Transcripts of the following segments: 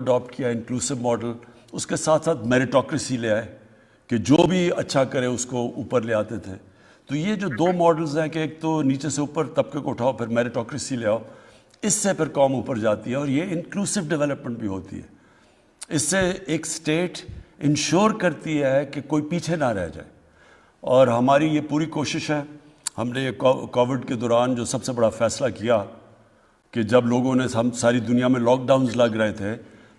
Adapt کیا inclusive model, اس کے ساتھ ساتھ میریٹوکریسی لے آئے کہ جو بھی اچھا کرے اس کو اوپر لے آتے تھے. تو یہ جو دو ماڈلز ہیں کہ ایک تو نیچے سے اوپر طبقے کو اٹھاؤ، پھر میریٹوکریسی لے آؤ، اس سے پھر قوم اوپر جاتی ہے، اور یہ انکلوسیو ڈیولپمنٹ بھی ہوتی ہے. اس سے ایک اسٹیٹ انشور کرتی ہے کہ کوئی پیچھے نہ رہ جائے. اور ہماری یہ پوری کوشش ہے. ہم نے یہ کووڈ کے دوران جو سب سے بڑا فیصلہ کیا کہ جب لوگوں نے، ہم ساری دنیا میں لاک ڈاؤنز لگ رہے تھے،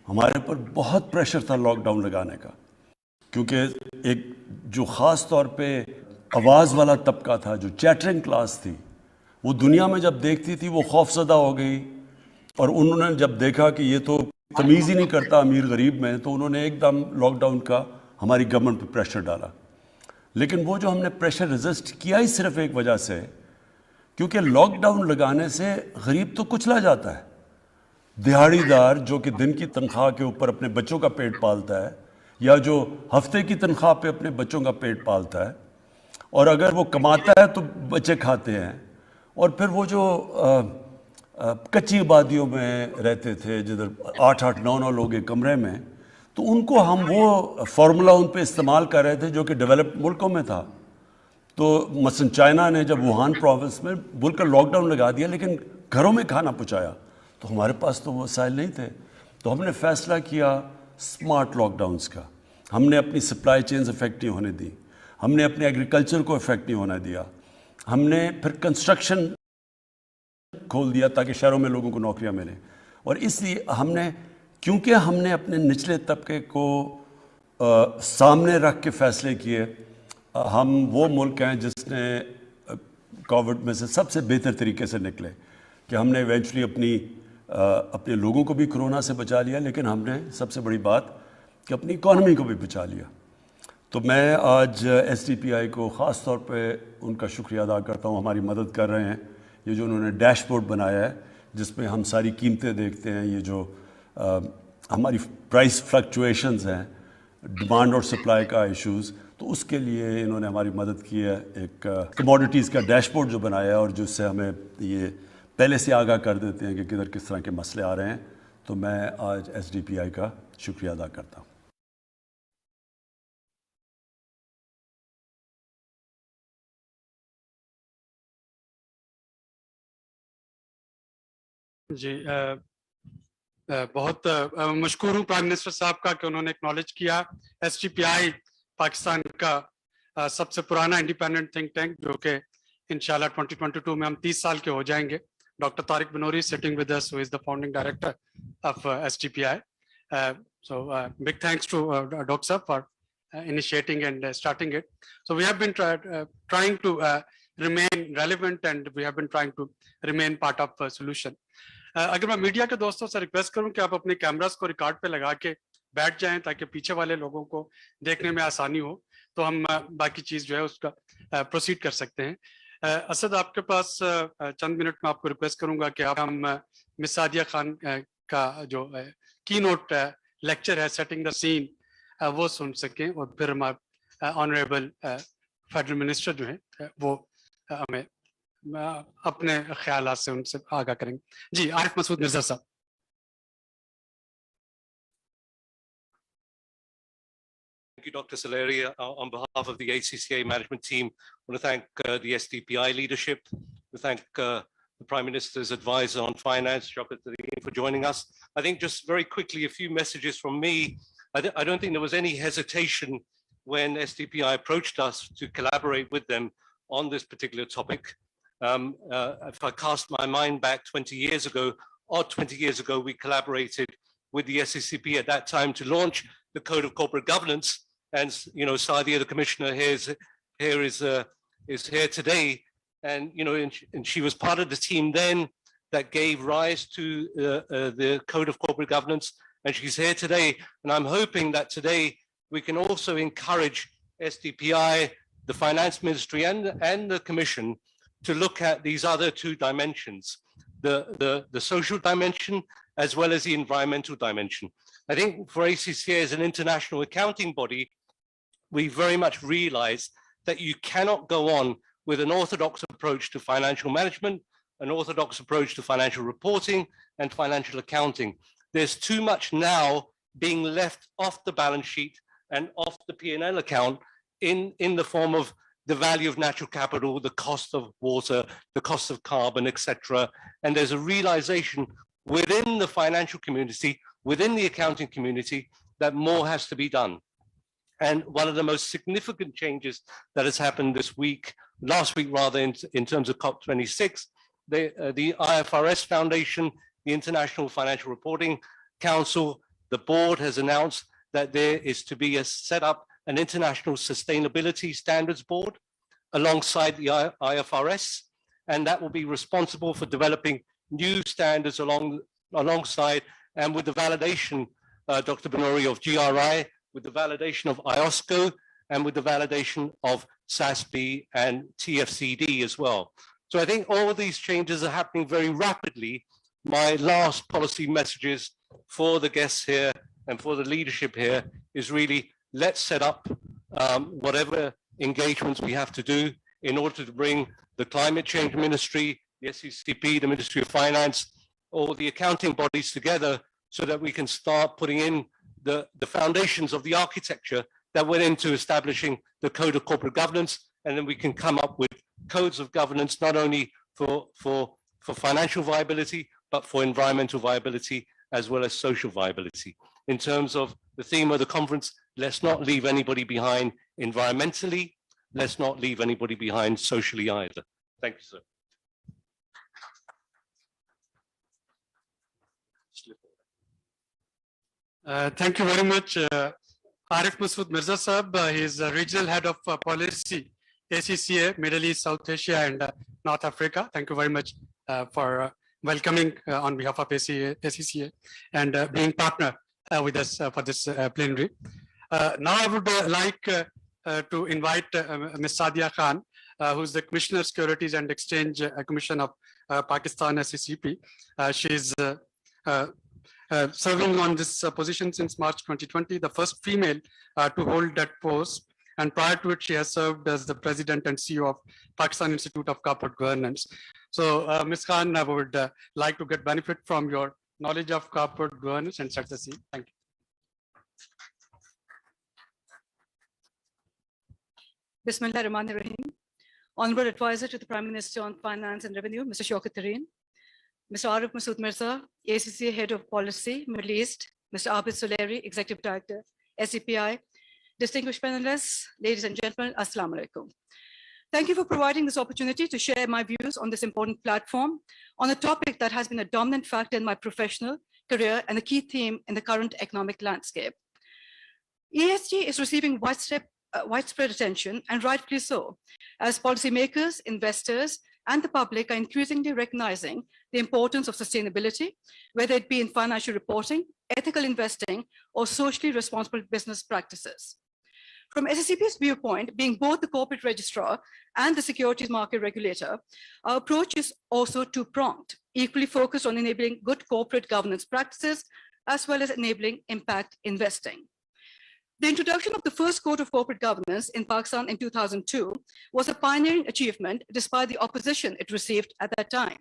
ہمارے اوپر بہت پریشر تھا لاک ڈاؤن لگانے کا، کیونکہ ایک جو خاص طور پہ آواز والا طبقہ تھا، جو چیٹرنگ کلاس تھی، وہ دنیا میں جب دیکھتی تھی وہ خوف زدہ ہو گئی. اور انہوں نے جب دیکھا کہ یہ تو تمیز ہی نہیں کرتا امیر غریب میں، تو انہوں نے ایک دم لاک ڈاؤن کا ہماری گورنمنٹ پہ پریشر ڈالا. لیکن وہ جو ہم نے پریشر ریزسٹ کیا ہی صرف ایک وجہ سے، کیونکہ لاک ڈاؤن لگانے سے غریب تو کچلا جاتا ہے. دہاڑی دار جو کہ دن کی تنخواہ کے اوپر اپنے بچوں کا پیٹ پالتا ہے، یا جو ہفتے کی تنخواہ پہ اپنے بچوں کا پیٹ پالتا ہے، اور اگر وہ کماتا ہے تو بچے کھاتے ہیں. اور پھر وہ جو کچی آبادیوں میں رہتے تھے جدھر 8-9 لوگ ایک کمرے میں، تو ان کو ہم وہ فارمولا ان پہ استعمال کر رہے تھے جو کہ ڈیولپ ملکوں میں تھا. تو مثلا چائنا نے جب ووہان پروونس میں بول کر لاک ڈاؤن لگا دیا لیکن گھروں میں کھانا پہنچایا، تو ہمارے پاس تو وہ وسائل نہیں تھے. تو ہم نے فیصلہ کیا سمارٹ لاک ڈاؤنز کا. ہم نے اپنی سپلائی چینز افیکٹ نہیں ہونے دی، ہم نے اپنے ایگریکلچر کو افیکٹ نہیں ہونے دیا، ہم نے پھر کنسٹرکشن کھول دیا تاکہ شہروں میں لوگوں کو نوکریاں ملیں. اور اس لیے کیونکہ ہم نے اپنے نچلے طبقے کو سامنے رکھ کے فیصلے کیے. ہم وہ ملک ہیں جس نے کووڈ میں سے سب سے بہتر طریقے سے نکلے، کہ ہم نے ایونچولی اپنے لوگوں کو بھی کرونا سے بچا لیا، لیکن ہم نے سب سے بڑی بات کہ اپنی اکانومی کو بھی بچا لیا. تو میں آج ایس ڈی پی آئی کو خاص طور پہ ان کا شکریہ ادا کرتا ہوں. ہماری مدد کر رہے ہیں. یہ جو انہوں نے ڈیش بورڈ بنایا ہے جس میں ہم ساری قیمتیں دیکھتے ہیں، یہ جو ہماری پرائس فلکچویشنز ہیں، ڈیمانڈ اور سپلائی کا ایشوز، تو اس کے لیے انہوں نے ہماری مدد کی ہے. ایک کموڈیٹیز کا ڈیش بورڈ جو بنایا ہے، اور جس سے ہمیں یہ پہلے سے آگاہ کر دیتے ہیں کہ کدھر کس طرح کے مسئلے آ رہے ہیں. تو میں آج ایس ڈی پی آئی کا شکریہ ادا کرتا ہوں. جی بہت مشکور ہوں پرائم منسٹر صاحب کا کہ انہوں نے اکنالج کیا. ایس ٹی پی آئی پاکستان کا سب سے پرانا انڈیپینڈنٹ تھنک ٹینک، جو کہ انشاءاللہ 2022 میں ہم 30 سال کے ہو جائیں گے. Doctor Tariq Banuri sitting with us, who is the founding director of STPI. So big thanks to Dr. Sir for initiating and starting it. So we have been trying to remain relevant, and we have been trying to remain part of a solution. اگر میں media کے دوستوں سے request کروں کہ آپ اپنے cameras کو ریکارڈ پہ لگا کے بیٹھ جائیں تاکہ پیچھے والے لوگوں کو دیکھنے میں آسانی ہو، تو ہم باقی چیز جو ہے اس کا پروسیڈ کر سکتے ہیں. اسد، آپ کے پاس چند منٹ میں آپ کو ریکویسٹ کروں گا کہ آپ ہم مس سعدیہ خان کا جو کی نوٹ لیکچر ہے سیٹنگ دا سین وہ سن سکیں، اور پھر ہمارے آنریبل فیڈرل منسٹر جو ہیں وہ ہمیں اپنے خیالات سے ان سے آگاہ کریں گے. جی عارف مسعود مرزا صاحب. Thank you, Dr. Saleri. On behalf of the ACCA management team, I want to thank the SDPI leadership. We thank the Prime Minister's advisor on finance, Dr. Saleri, for joining us. I think just very quickly, a few messages from me. I don't think there was any hesitation when SDPI approached us to collaborate with them on this particular topic. If I cast my mind back 20 years ago, we collaborated with the SCCP at that time to launch the Code of Corporate Governance. And Sadia, the commissioner here is here today, and and she was part of the team then that gave rise to the Code of Corporate Governance, and she's here today. And I'm hoping that today we can also encourage SDPI, the Finance Ministry, and the Commission to look at these other two dimensions, the social dimension as well as the environmental dimension. I think for ACCA as an international accounting body, we very much realize that you cannot go on with an orthodox approach to financial management, an orthodox approach to financial reporting and financial accounting. there's too much now being left off the balance sheet and off the P&L account in the form of the value of natural capital, the cost of water, the cost of carbon, etc. And there's a realization within the financial community, within the accounting community, that more has to be done. And one of the most significant changes that has happened this week, last week rather, in terms of COP26, the IFRS Foundation, the International Financial Reporting Council, the board has announced that there is to be set up an international sustainability standards board alongside the IFRS, and that will be responsible for developing new standards alongside and with the validation, Dr. Benori, of GRI, with the validation of IOSCO, and with the validation of SASB and TFCD as well. So I think all of these changes are happening very rapidly. My last policy messages for the guests here and for the leadership here is really, let's set up whatever engagements we have to do in order to bring the Climate Change Ministry, the SECP, the Ministry of Finance, all the accounting bodies together so that we can start putting in the foundations of the architecture that went into establishing the Code of Corporate Governance, and then we can come up with codes of governance not only for financial viability, but for environmental viability as well as social viability. In terms of the theme of the conference, let's not leave anybody behind environmentally, let's not leave anybody behind socially either. Thank you, sir. Thank you very much, Arif Masood Mirza Sahab. He is Regional Head of Policy, ACCA, Middle East, South Asia, and North Africa. Thank you very much for welcoming on behalf of ACCA and being partner with us for this plenary. Now I would like to invite Ms. Sadia Khan, who is the Commissioner Securities and Exchange Commission of Pakistan, SECP. She is serving on this position since March 2020, the first female to hold that post. And prior to it, she has served as the President and CEO of Pakistan Institute of Corporate Governance. So, Ms. Khan, I would like to get benefit from your knowledge of corporate governance and set the scene. Thank you. Bismillah Rahman Rahim. Honorable Advisor to the Prime Minister on Finance and Revenue, Mr. Shaukat Tareen. Mr. Arif Masood Mirza, ACCA Head of Policy, Middle East. Mr. Abid Suleri, Executive Director, SEPI. Distinguished panelists, ladies and gentlemen, Assalamu alaikum. Thank you for providing this opportunity to share my views on this important platform on a topic that has been a dominant factor in my professional career and a key theme in the current economic landscape. ESG is receiving widespread attention, and rightfully so, as policymakers, investors, and the public are increasingly recognizing the importance of sustainability, whether it be in financial reporting, ethical investing, or socially responsible business practices. From SECP's viewpoint, being both the corporate registrar and the securities market regulator, our approach is also two-pronged, equally focused on enabling good corporate governance practices, as well as enabling impact investing. The introduction of the first Code of Corporate Governance in Pakistan in 2002 was a pioneering achievement despite the opposition it received at that time.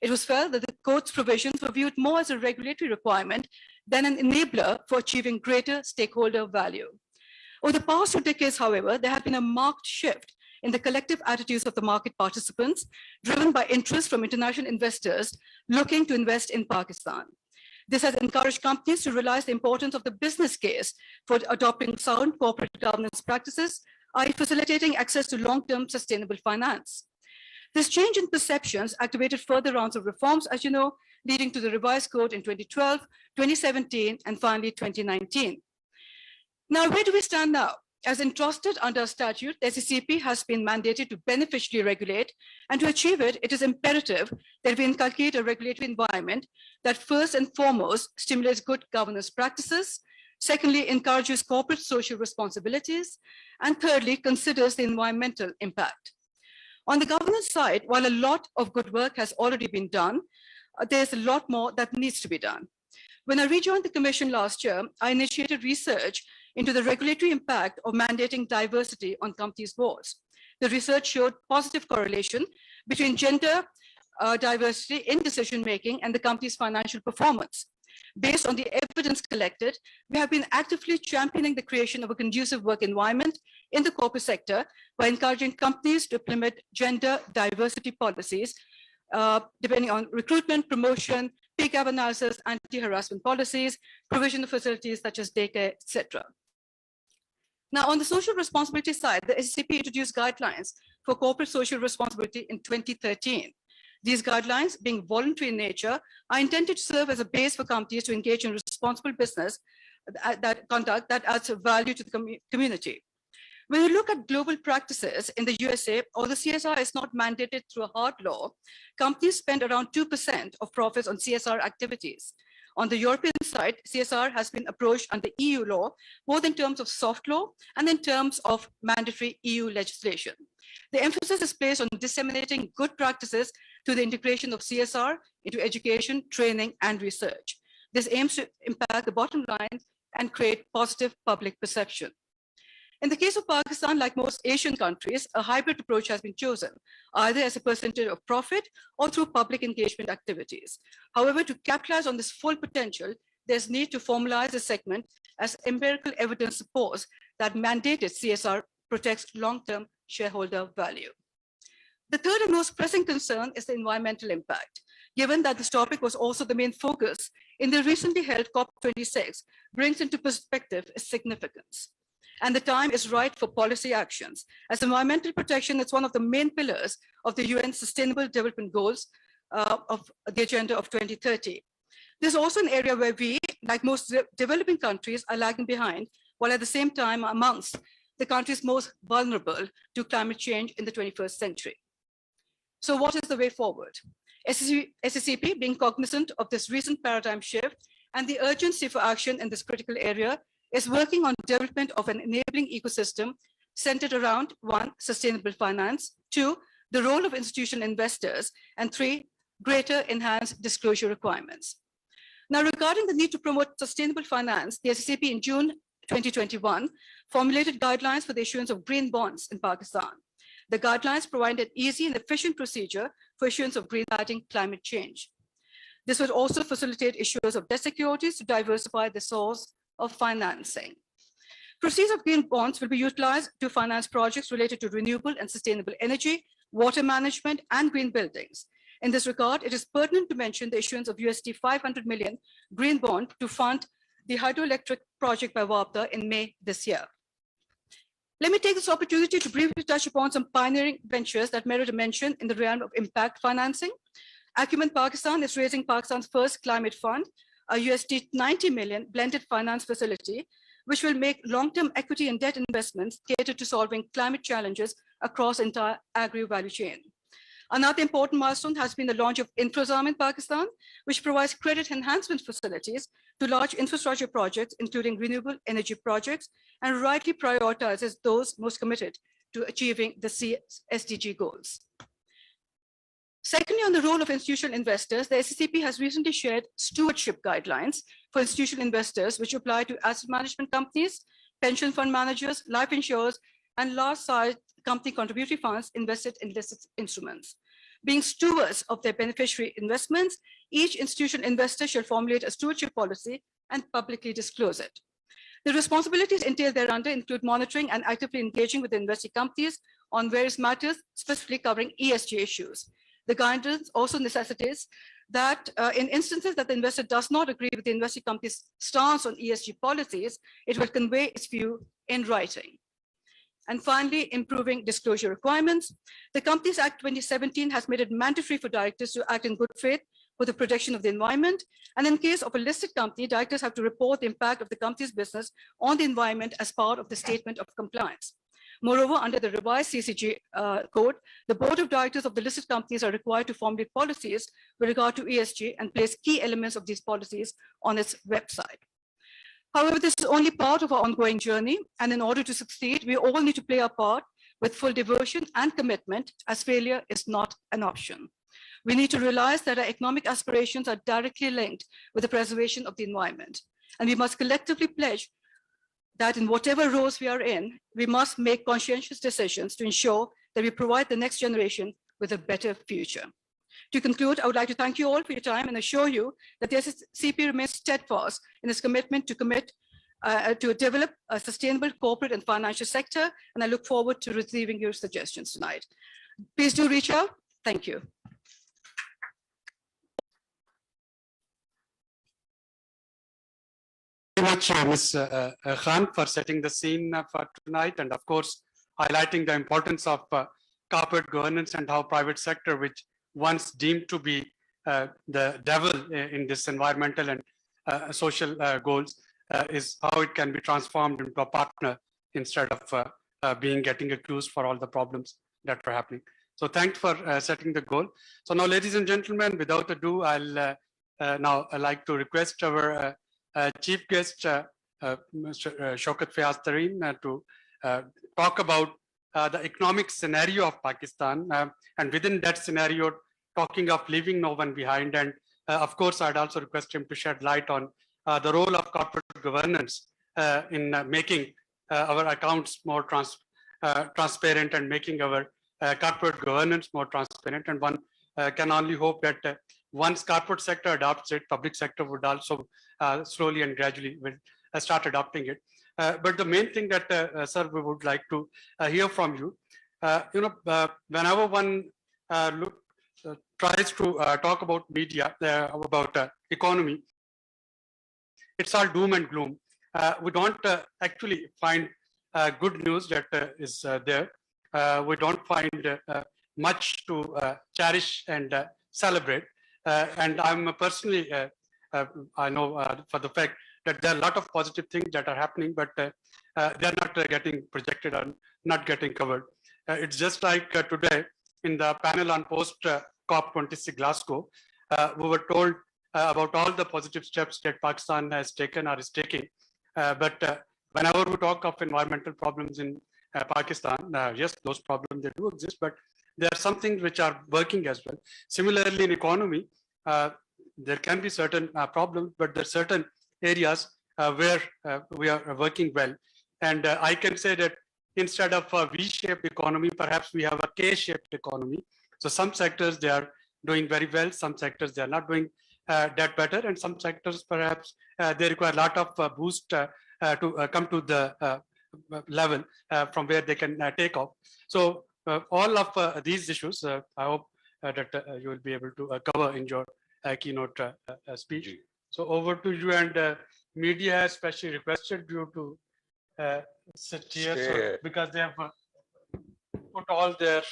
It was felt that the Code's provisions were viewed more as a regulatory requirement than an enabler for achieving greater stakeholder value. Over the past 2 decades, however, there has been a marked shift in the collective attitudes of the market participants, driven by interest from international investors looking to invest in Pakistan. This has encouraged companies to realize the importance of the business case for adopting sound corporate governance practices, i.e. facilitating access to long-term sustainable finance. This change in perceptions activated further rounds of reforms, as you know, leading to the revised code in 2012, 2017, and finally 2019. Now, where do we stand now? As entrusted under statute, the SECP has been mandated to beneficially regulate, and to achieve it, it is imperative that we inculcate a regulatory environment that first and foremost stimulates good governance practices, secondly, encourages corporate social responsibilities, and thirdly, considers the environmental impact. On the governance side, while a lot of good work has already been done, there's a lot more that needs to be done. When I rejoined the Commission last year, I initiated research into the regulatory impact of mandating diversity on companies' boards. The research showed positive correlation between gender diversity in decision-making and the company's financial performance. Based on the evidence collected, we have been actively championing the creation of a conducive work environment in the corporate sector by encouraging companies to implement gender diversity policies, depending on recruitment, promotion, pay gap analysis, anti-harassment policies, provision of facilities such as daycare, etc. Now, on the social responsibility side, the SCP introduced guidelines for corporate social responsibility in 2013. These guidelines, being voluntary in nature, are intended to serve as a base for companies to engage in responsible business conduct that adds value to the community. When we look at global practices in the USA, although CSR is not mandated through a hard law, companies spend around 2% of profits on CSR activities. On the European side, CSR has been approached under EU law, both in terms of soft law and in terms of mandatory EU legislation. The emphasis is placed on disseminating good practices through the integration of CSR into education, training, and research. This aims to impact the bottom line and create positive public perception. In the case of Pakistan, like most Asian countries, a hybrid approach has been chosen, either as a percentage of profit or through public engagement activities. However, to capitalize on this full potential, there's need to formalize a segment as empirical evidence supports that mandated CSR protects long-term shareholder value. The third and most pressing concern is the environmental impact. Given that this topic was also the main focus in the recently held COP26, brings into perspective its significance. And the time is right for policy actions, as environmental protection is one of the main pillars of the UN Sustainable Development Goals of the Agenda of 2030. This is also an area where we, like most developing countries, are lagging behind, while at the same time are amongst the countries most vulnerable to climate change in the 21st century. So what is the way forward? SCCP, being cognizant of this recent paradigm shift and the urgency for action in this critical area, is working on development of an enabling ecosystem centered around 1, sustainable finance, 2, the role of institutional investors, and 3, greater enhanced disclosure requirements. Now, regarding the need to promote sustainable finance, the SCCP in June 2021 formulated guidelines for the issuance of green bonds in Pakistan. The guidelines provide an easy and efficient procedure for issuance of green fighting climate change. This would also facilitate issuers of debt securities to diversify the source of financing. Proceeds of green bonds will be utilized to finance projects related to renewable and sustainable energy, water management, and green buildings. In this regard, it is pertinent to mention the issuance of USD 500 million green bond to fund the hydroelectric project by WAPDA in May this year. Let me take this opportunity to briefly touch upon some pioneering ventures that merit a mention in the realm of impact financing. Acumen Pakistan is raising Pakistan's first climate fund, a USD 90 million blended finance facility, which will make long-term equity and debt investments catered to solving climate challenges across the entire agri-value chain. Another important milestone has been the launch of Infrazam in Pakistan, which provides credit enhancement facilities to large infrastructure projects, including renewable energy projects, and rightly prioritizes those most committed to achieving the SDG goals. Secondly, on the role of institutional investors, the SCCP has recently shared stewardship guidelines for institutional investors, which apply to asset management companies, pension fund managers, life insurers, and large-sized company contributory funds invested in listed instruments. Being stewards of their beneficiary investments, each institutional investor shall formulate a stewardship policy and publicly disclose it. The responsibilities entailed thereunder include monitoring and actively engaging with the investee companies on various matters, specifically covering ESG issues. The guidance also necessitates that in instances that the investor does not agree with the investee company's stance on ESG policies, it will convey its view in writing. And finally, improving disclosure requirements. The Companies Act 2017 has made it mandatory for directors to act in good faith for the protection of the environment. And in case of a listed company, directors have to report the impact of the company's business on the environment as part of the statement of compliance. Moreover, under the revised CCG code, the board of directors of the listed companies are required to formulate policies with regard to ESG and place key elements of these policies on its website. However, this is only part of our ongoing journey, and in order to succeed, we all need to play our part with full devotion and commitment, as failure is not an option. We need to realize that our economic aspirations are directly linked with the preservation of the environment, and we must collectively pledge that in whatever roles we are in, we must make conscientious decisions to ensure that we provide the next generation with a better future. To conclude, I would like to thank you all for your time and assure you that the SCP remains steadfast in its commitment to develop a sustainable corporate and financial sector, and I look forward to receiving your suggestions tonight. Please do reach out. Thank you. Very much, Ms. Khan, for setting the scene for tonight, and of course, highlighting the importance of corporate governance and how private sector, which once deemed to be the devil in this environmental and social goals, is how it can be transformed into a partner instead of getting accused for all the problems that are happening. So thanks for setting the goal. So now, ladies and gentlemen, without ado, I'll now like to request our chief guest, Mr. Shaukat Fayaz Tareen, to talk about the economic scenario of Pakistan, and within that scenario, talking of leaving no one behind. And of course, I'd also request him to shed light on the role of corporate governance in making our accounts more transparent and making our corporate governance more transparent. And one can only hope that once corporate sector adopts it, public sector would also slowly and gradually will start adopting it. But the main thing that, sir, we would like to hear from you, whenever one tries to talk about media, about economy, it's all doom and gloom. We don't actually find good news that is there. We don't find much to cherish and celebrate. And I'm personally, I know for the fact that there are a lot of positive things that are happening, but they're not getting projected or not getting covered. It's just like today in the panel on post COP26 Glasgow, we were told about all the positive steps that Pakistan has taken or is taking. But whenever we talk of environmental problems in Pakistan, yes, those problems, they do exist, but there are some things which are working as well. Similarly, in economy, there can be certain problems, but there are certain areas where we are working well. And I can say that instead of a V-shaped economy, perhaps we have a K-shaped economy. So some sectors, they are doing very well. Some sectors, they are not doing that better. And some sectors, perhaps, they require a lot of boost to come to the level from where they can take off. So all of these issues, I hope that you will be able to cover in your keynote speech. So over to you, and media has especially requested you to sit here, so, because they have put all their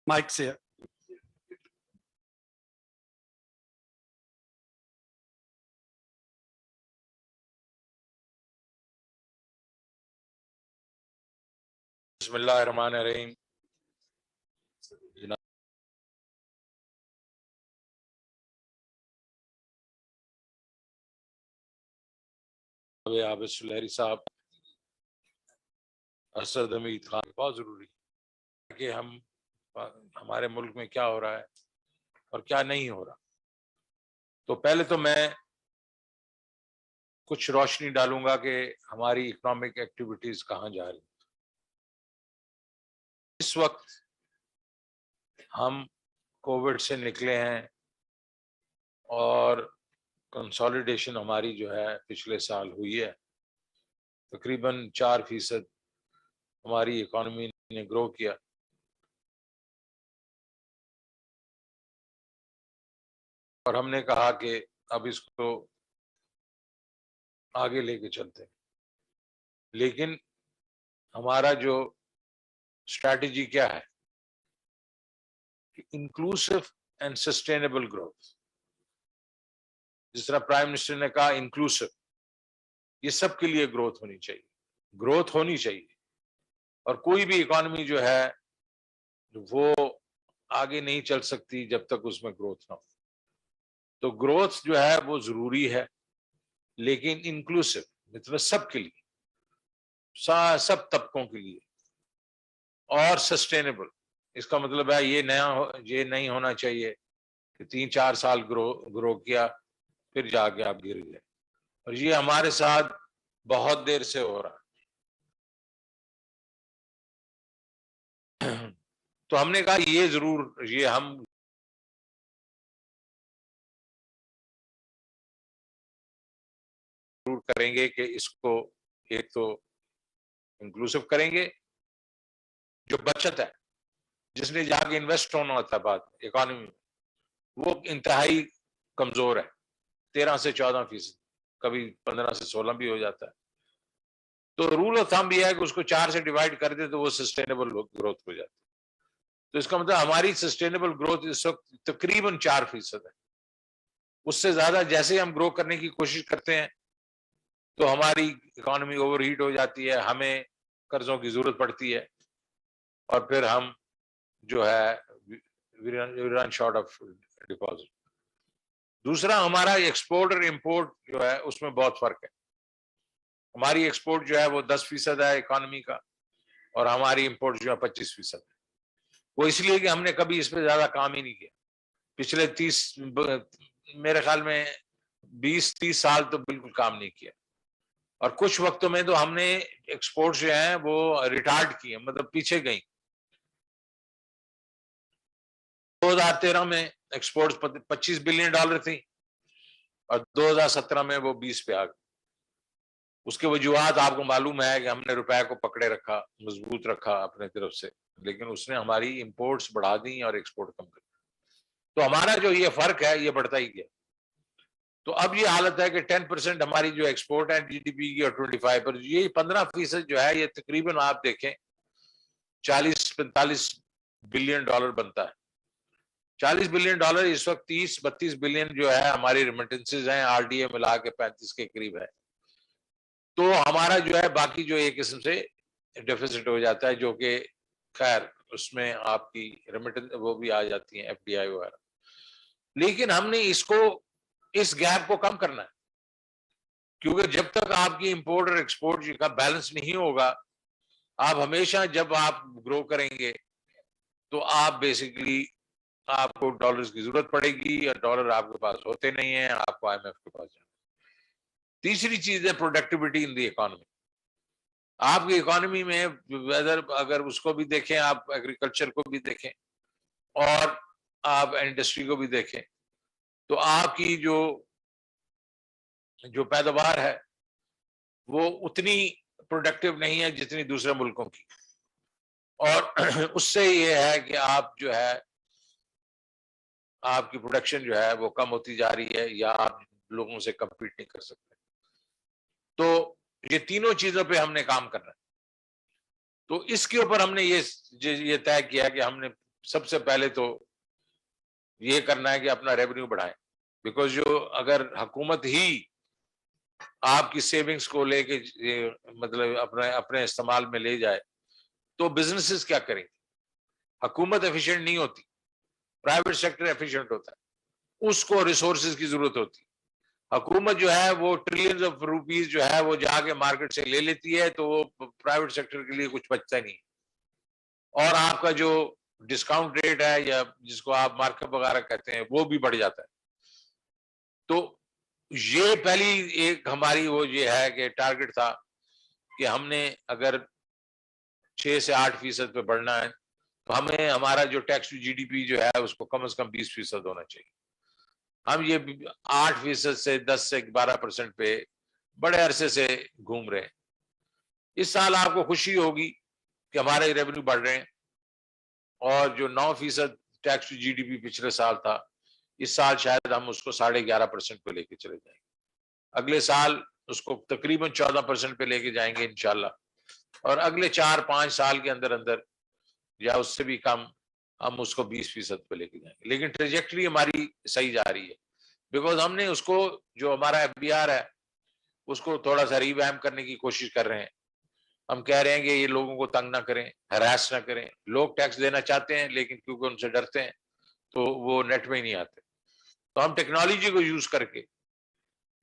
mics here. बिस्मिल्लाहिर्रहमानिर्रहीम। आबिद सुलहरी साहब, असद हमीद खान, बहुत जरूरी है कि हम हमारे मुल्क में क्या हो रहा है और क्या नहीं हो रहा। तो पहले तो मैं कुछ रोशनी डालूंगा कि हमारी इकोनॉमिक एक्टिविटीज कहाँ जा रही। इस वक्त हम कोविड से निकले हैं और कंसोलिडेशन हमारी जो है पिछले साल हुई है। तकरीबन 4% हमारी इकोनॉमी ने ग्रो किया। और हमने कहा कि अब इसको आगे लेके चलते हैं। लेकिन हमारा जो स्ट्रैटेजी क्या है? Inclusive and sustainable growth. जिस तरह प्राइम मिनिस्टर ने कहा, इंक्लूसिव, ये सबके लिए ग्रोथ होनी चाहिए, ग्रोथ होनी चाहिए। और कोई भी इकोनॉमी जो है वो आगे नहीं चल सकती जब तक उसमें ग्रोथ ना हो। तो ग्रोथ जो है वो जरूरी है, लेकिन इंक्लूसिव, मतलब सबके लिए, सब तबकों के लिए, और सस्टेनेबल। इसका मतलब है ये नहीं होना चाहिए कि 3-4 साल ग्रो किया फिर जाके आप गिर गए। और ये हमारे साथ बहुत देर से हो रहा है। تو ہم نے کہا یہ ضرور یہ ہم ضرور کریں گے کہ اس کو ایک تو انکلوسیو کریں گے. جو بچت ہے جس نے جا کے انویسٹ ہونا ہوتا ہے بعد اکانومی میں, وہ انتہائی کمزور ہے, 13 سے 14%, کبھی 15 سے 16 بھی ہو جاتا ہے. تو رول آف تھم بھی ہے کہ اس کو 4 سے ڈیوائڈ کر دے تو وہ سسٹینیبل گروتھ ہو جاتی ہے. تو اس کا مطلب ہماری سسٹینیبل گروتھ اس وقت تقریباً 4% ہے. اس سے زیادہ جیسے ہم گرو کرنے کی کوشش کرتے ہیں تو ہماری اکانومی اوور ہیٹ ہو جاتی ہے, ہمیں قرضوں کی ضرورت پڑتی ہے, اور پھر ہم جو ہے رن شارٹ آف ڈپازٹ. دوسرا ہمارا ایکسپورٹ اور امپورٹ جو ہے اس میں بہت فرق ہے. ہماری ایکسپورٹ جو ہے وہ 10% ہے اکانومی کا, اور ہماری امپورٹ جو ہے 25% ہے. وہ اس لیے کہ ہم نے کبھی اس پہ زیادہ کام ہی نہیں کیا. پچھلے 30 میرے خیال میں 20-30 سال تو بالکل کام نہیں کیا, اور کچھ وقتوں میں تو ہم نے ایکسپورٹ جو ہیں وہ ریٹارڈ کیے, مطلب پیچھے گئی. 2013 میں ایکسپورٹ $25 بلین تھی, اور 2017 میں وہ 20 پہ آ گئی. اس کے وجوہات آپ کو معلوم ہے کہ ہم نے روپے کو پکڑے رکھا, مضبوط رکھا اپنے طرف سے, لیکن اس نے ہماری امپورٹس بڑھا دی اور ایکسپورٹ کم کر دی. تو ہمارا جو یہ فرق ہے یہ بڑھتا ہی گیا. تو اب یہ حالت ہے کہ 10% ہماری جو ایکسپورٹ ہے جی ڈی پی کی, اور 25%, یہ 15% جو ہے یہ تقریباً آپ دیکھیں $40-45 بلین بنتا ہے. $40 بلین اس وقت 30-32 بلین جو ہے ہماری ریمیٹنسز ہیں, آر ڈی اے ملا کے 35 کے قریب ہے. تو ہمارا جو ہے باقی جو ایک قسم سے ڈیفیسٹ ہو جاتا ہے, جو کہ خیر اس میں آپ کی ریمیٹنس وہ بھی آ جاتی ہیں, ایف ڈی آئی وغیرہ. لیکن ہم نے اس گیپ کو کم کرنا ہے, کیونکہ جب تک آپ کی امپورٹ اور ایکسپورٹ کا بیلنس نہیں ہوگا, آپ ہمیشہ جب آپ گرو کریں گے تو آپ بیسیکلی آپ کو ڈالرز کی ضرورت پڑے گی, اور ڈالر آپ کے پاس ہوتے نہیں ہیں, آپ کو آئی ایم ایف کے پاس جانا. تیسری چیز ہے پروڈکٹیوٹی ان دی اکانومی. آپ کی اکانومی میں ویدر اگر اس کو بھی دیکھیں, آپ ایگریکلچر کو بھی دیکھیں, اور آپ انڈسٹری کو بھی دیکھیں, تو آپ کی جو پیداوار ہے وہ اتنی پروڈکٹیو نہیں ہے جتنی دوسرے ملکوں کی. اور اس سے یہ ہے کہ آپ جو ہے آپ کی پروڈکشن جو ہے وہ کم ہوتی جا رہی ہے, یا آپ لوگوں سے کمپیٹ نہیں کر سکتے. تو یہ تینوں چیزوں پہ ہم نے کام کرنا ہے. تو اس کے اوپر ہم نے یہ طے کیا کہ ہم نے سب سے پہلے تو یہ کرنا ہے کہ اپنا ریونیو بڑھائیں, بیکاز جو اگر حکومت ہی آپ کی سیونگز کو لے کے مطلب اپنے استعمال میں لے جائے تو بزنسز کیا کریں گے. حکومت ایفیشینٹ نہیں ہوتی, پرائیویٹ سیکٹر ایفیشینٹ ہوتا ہے, اس کو ریسورسز کی ضرورت ہوتی. حکومت جو ہے وہ ٹریلینز آف روپیز جو ہے وہ جا کے مارکیٹ سے لے لیتی ہے, تو وہ پرائیویٹ سیکٹر کے لیے کچھ بچتا نہیں. اور آپ کا جو ڈسکاؤنٹ ریٹ ہے, یا جس کو آپ مارک اپ وغیرہ کہتے ہیں, وہ بھی بڑھ جاتا ہے. تو یہ پہلی ایک ہماری وہ یہ ہے کہ ٹارگٹ تھا کہ ہم نے اگر 6 سے 8% پہ بڑھنا ہے تو ہمیں ہمارا جو tax to G D P جو ہے اس کو کم از کم 20% ہونا چاہیے. ہم یہ 8% سے 10 سے 12% پہ بڑے عرصے سے گھوم رہے ہیں. اس سال آپ کو خوشی ہوگی کہ ہمارے ریونیو بڑھ رہے ہیں, اور جو 9% tax to G D P پچھلے سال تھا, اس سال شاید ہم اس کو 11.5% پہ لے کے چلے جائیں گے. اگلے سال اس کو تقریباً 14% پہ لے کے جائیں گے انشاءاللہ, اور اگلے 4-5 سال کے اندر یا اس سے بھی کم ہم اس کو 20% پہ لے کے جائیں گے. لیکن ٹریجیکٹری ہماری صحیح جا رہی ہے, بیکاز ہم نے اس کو جو ہمارا ایف ڈی آر ہے اس کو تھوڑا سا ریویمپ کرنے کی کوشش کر رہے ہیں. ہم کہہ رہے ہیں کہ یہ لوگوں کو تنگ نہ کریں, ہراس نہ کریں. لوگ ٹیکس دینا چاہتے ہیں لیکن کیونکہ ان سے ڈرتے ہیں تو وہ نیٹ میں ہی نہیں آتے. تو ہم ٹیکنالوجی کو یوز کر کے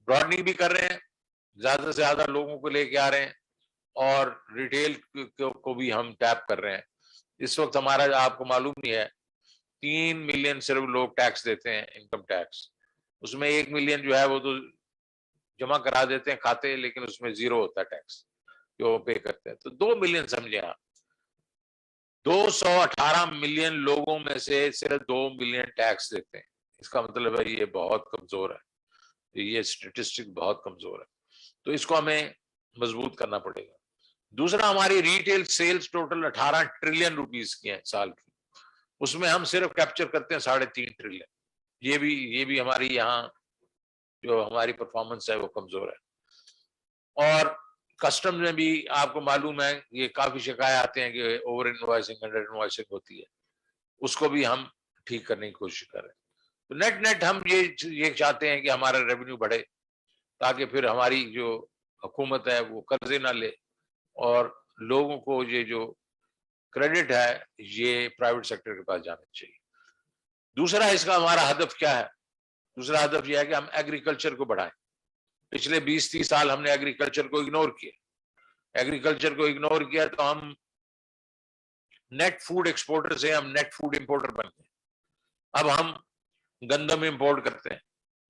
براڈنگ بھی کر رہے ہیں, زیادہ سے زیادہ لوگوں کو لے کے آ رہے ہیں, اور ریٹیل کو بھی ہم ٹیپ کر رہے ہیں. اس وقت ہمارا آپ کو معلوم ہی ہے 3 ملین صرف لوگ ٹیکس دیتے ہیں, انکم ٹیکس. اس میں 1 ملین جو ہے وہ تو جمع کرا دیتے ہیں کھاتے, لیکن اس میں 0 ہوتا ہے ٹیکس جو پے کرتے ہیں. تو 2 ملین سمجھے آپ, 218 ملین لوگوں میں سے صرف 2 ملین ٹیکس دیتے ہیں. اس کا مطلب ہے یہ بہت کمزور ہے, یہ اسٹیٹسٹک بہت کمزور ہے. تو اس کو ہمیں مضبوط کرنا پڑے گا. دوسرا, ہماری retail sales total 18 trillion rupees کی ہیں سال کی, اس میں ہم صرف کیپچر کرتے ہیں 3.5 ٹریلین. یہ بھی ہماری یہاں جو ہماری پرفارمنس ہے وہ کمزور ہے. اور کسٹم میں بھی آپ کو معلوم ہے یہ کافی شکایات آتے ہیں کہ اوور انوائسنگ انڈر انوائسنگ ہوتی ہے, اس کو بھی ہم ٹھیک کرنے کی کوشش کر رہے ہیں. تو نیٹ ہم یہ چاہتے ہیں کہ ہمارا ریونیو بڑھے تاکہ پھر ہماری جو حکومت ہے وہ قرضے نہ لے اور لوگوں کو یہ جو کریڈٹ ہے یہ پرائیویٹ سیکٹر کے پاس جانا چاہیے. دوسرا اس کا ہمارا ہدف کیا ہے؟ دوسرا ہدف یہ ہے کہ ہم ایگریکلچر کو بڑھائیں. پچھلے 20-30 سال ہم نے ایگریکلچر کو اگنور کیا. ایگریکلچر کو اگنور کیا تو ہم نیٹ فوڈ ایکسپورٹر سے ہم نیٹ فوڈ امپورٹر بن گئے. اب ہم گندم امپورٹ کرتے ہیں,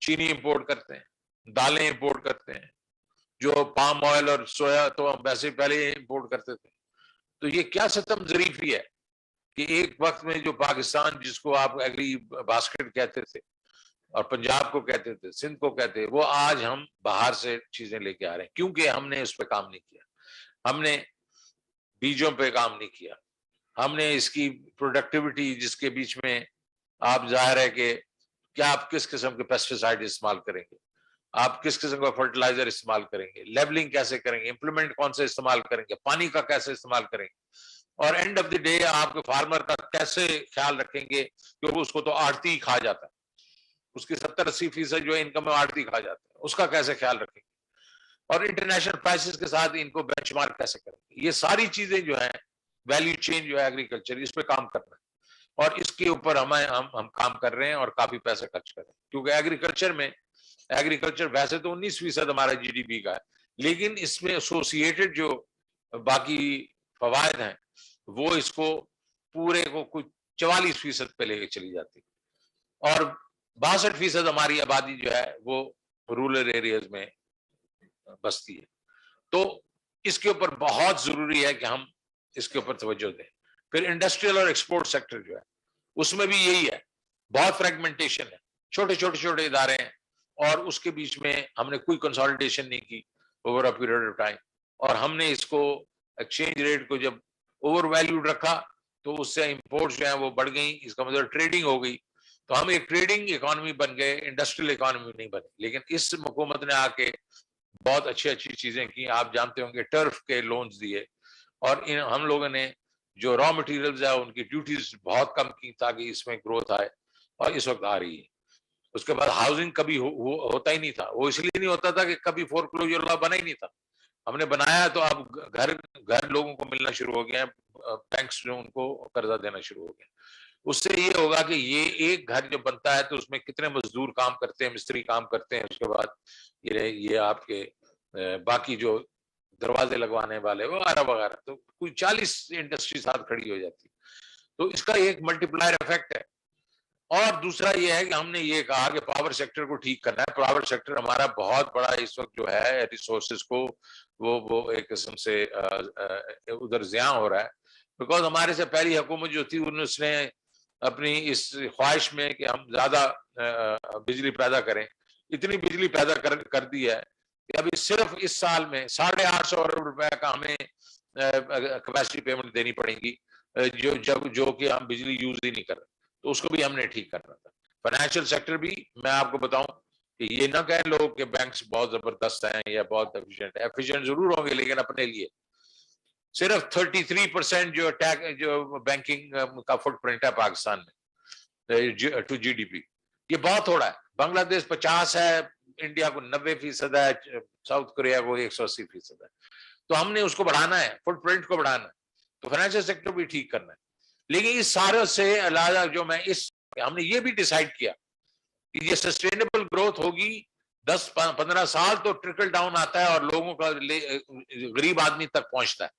چینی امپورٹ کرتے ہیں, دالیں امپورٹ کرتے ہیں, جو پام آئل اور سویا تو ہم ویسے پہلے امپورٹ کرتے تھے. تو یہ کیا ستم ظریفی ہے کہ ایک وقت میں جو پاکستان جس کو آپ ایگری باسکٹ کہتے تھے اور پنجاب کو کہتے تھے, سندھ کو کہتے, وہ آج ہم باہر سے چیزیں لے کے آ رہے ہیں کیونکہ ہم نے اس پہ کام نہیں کیا. ہم نے بیجوں پہ کام نہیں کیا, ہم نے اس کی پروڈکٹیوٹی جس کے بیچ میں آپ ظاہر ہے کہ کیا آپ کس قسم کے پیسٹیسائڈ استعمال کریں گے, آپ کس قسم کا فرٹیلائزر استعمال کریں گے, لیبلنگ کیسے کریں گے, امپلیمنٹ کون سے استعمال کریں گے, پانی کا کیسے استعمال کریں گے, اور اینڈ آف دی ڈے آپ کے فارمر کا کیسے خیال رکھیں گے کیونکہ اس کو تو آڑتی کھا جاتا ہے, اس کی 70-80% جو انکم ہے آڑتی کھا جاتا ہے, اس کا کیسے خیال رکھیں گے, اور انٹرنیشنل پرائسز کے ساتھ ان کو بینچ مارک کیسے کریں گے. یہ ساری چیزیں جو ہیں ویلیو چین جو ہے ایگریکلچر, اس پہ کام کرنا ہے اور اس کے اوپر ہم کام کر رہے ہیں اور کافی پیسے خرچ کر رہے ہیں. کیونکہ ایگریکلچر ویسے تو 19% ہمارا جی ڈی پی کا ہے, لیکن اس میں ایسوسیٹڈ جو باقی فوائد ہیں وہ اس کو پورے کو کچھ 44% پہ لے کے چلی جاتی, اور 62% ہماری آبادی جو ہے وہ رورل ایریاز میں بستی ہے. تو اس کے اوپر بہت ضروری ہے کہ ہم اس کے اوپر توجہ دیں. پھر انڈسٹریل اور ایکسپورٹ سیکٹر جو ہے اس میں بھی یہی ہے, بہت فریگمنٹیشن ہے, چھوٹے ادارے ہیں اور اس کے بیچ میں ہم نے کوئی کنسالیڈیشن نہیں کی over a period of time, اور ہم نے اس کو ایکسچینج ریٹ کو جب اوور ویلیوڈ رکھا تو اس سے امپورٹس جو ہیں وہ بڑھ گئیں, اس کا مطلب ٹریڈنگ ہو گئی, تو ہم ایک ٹریڈنگ اکانومی بن گئے, انڈسٹریل اکانومی نہیں بنے. لیکن اس حکومت نے آ کے بہت اچھی چیزیں کی. آپ جانتے ہوں گے ٹرف کے لونز دیے, اور ہم لوگوں نے جو را مٹیریلز ہے ان کی ڈیوٹیز بہت کم کی تاکہ اس میں گروتھ آئے, اور اس وقت آ رہی ہے. اس کے بعد ہاؤسنگ کبھی ہوتا ہی نہیں تھا, وہ اس لیے نہیں ہوتا تھا کہ کبھی فور کلوجر لا بنا ہی نہیں تھا. ہم نے بنایا تو اب گھر لوگوں کو ملنا شروع ہو گیا ہیں, بینکس جو ان کو قرضہ دینا شروع ہو گیا. اس سے یہ ہوگا کہ یہ ایک گھر جو بنتا ہے تو اس میں کتنے مزدور کام کرتے ہیں, مستری کام کرتے ہیں, اس کے بعد یہ آپ کے باقی جو دروازے لگوانے والے وغیرہ تو کوئی 40 انڈسٹری ساتھ کھڑی ہو جاتی. تو اس کا ایک ملٹی پلائر افیکٹ ہے. اور دوسرا یہ ہے کہ ہم نے یہ کہا کہ پاور سیکٹر کو ٹھیک کرنا ہے. پاور سیکٹر ہمارا بہت بڑا اس وقت جو ہے ریسورسز کو وہ ایک قسم سے ادھر زیاں ہو رہا ہے, بیکاز ہمارے سے پہلی حکومت جو تھی اس نے اپنی اس خواہش میں کہ ہم زیادہ بجلی پیدا کریں, اتنی بجلی پیدا کر دی ہے کہ ابھی صرف اس سال میں 850 ارب روپے کا ہمیں کیپیسٹی پیمنٹ دینی پڑے گی جو کہ ہم بجلی یوز ہی نہیں کر رہے. تو اس کو بھی ہم نے ٹھیک کرنا تھا. فائنینشیل سیکٹر بھی میں آپ کو بتاؤں کہ یہ نہ کہیں لوگ کہ بینکس بہت زبردست ہیں یا بہت ایفیشینٹ ضرور ہوں گے, لیکن اپنے لیے صرف 33% جو بینکنگ کا فٹ پرنٹ ہے پاکستان میں ٹو جی ڈی پی, یہ بہت تھوڑا ہے. بنگلہ دیش 50 ہے, انڈیا کو 90% ہے, ساؤتھ کوریا کو 180% ہے. تو ہم نے اس کو بڑھانا ہے, فٹ پرنٹ کو بڑھانا ہے, تو فائنینشیل سیکٹر بھی ٹھیک کرنا ہے. لیکن اس سارے سے علاوہ جو ہم نے یہ بھی ڈیسائیڈ کیا کہ یہ سسٹینیبل گروتھ ہوگی 10-15 سال تو ٹرکل ڈاؤن آتا ہے اور لوگوں کا غریب آدمی تک پہنچتا ہے,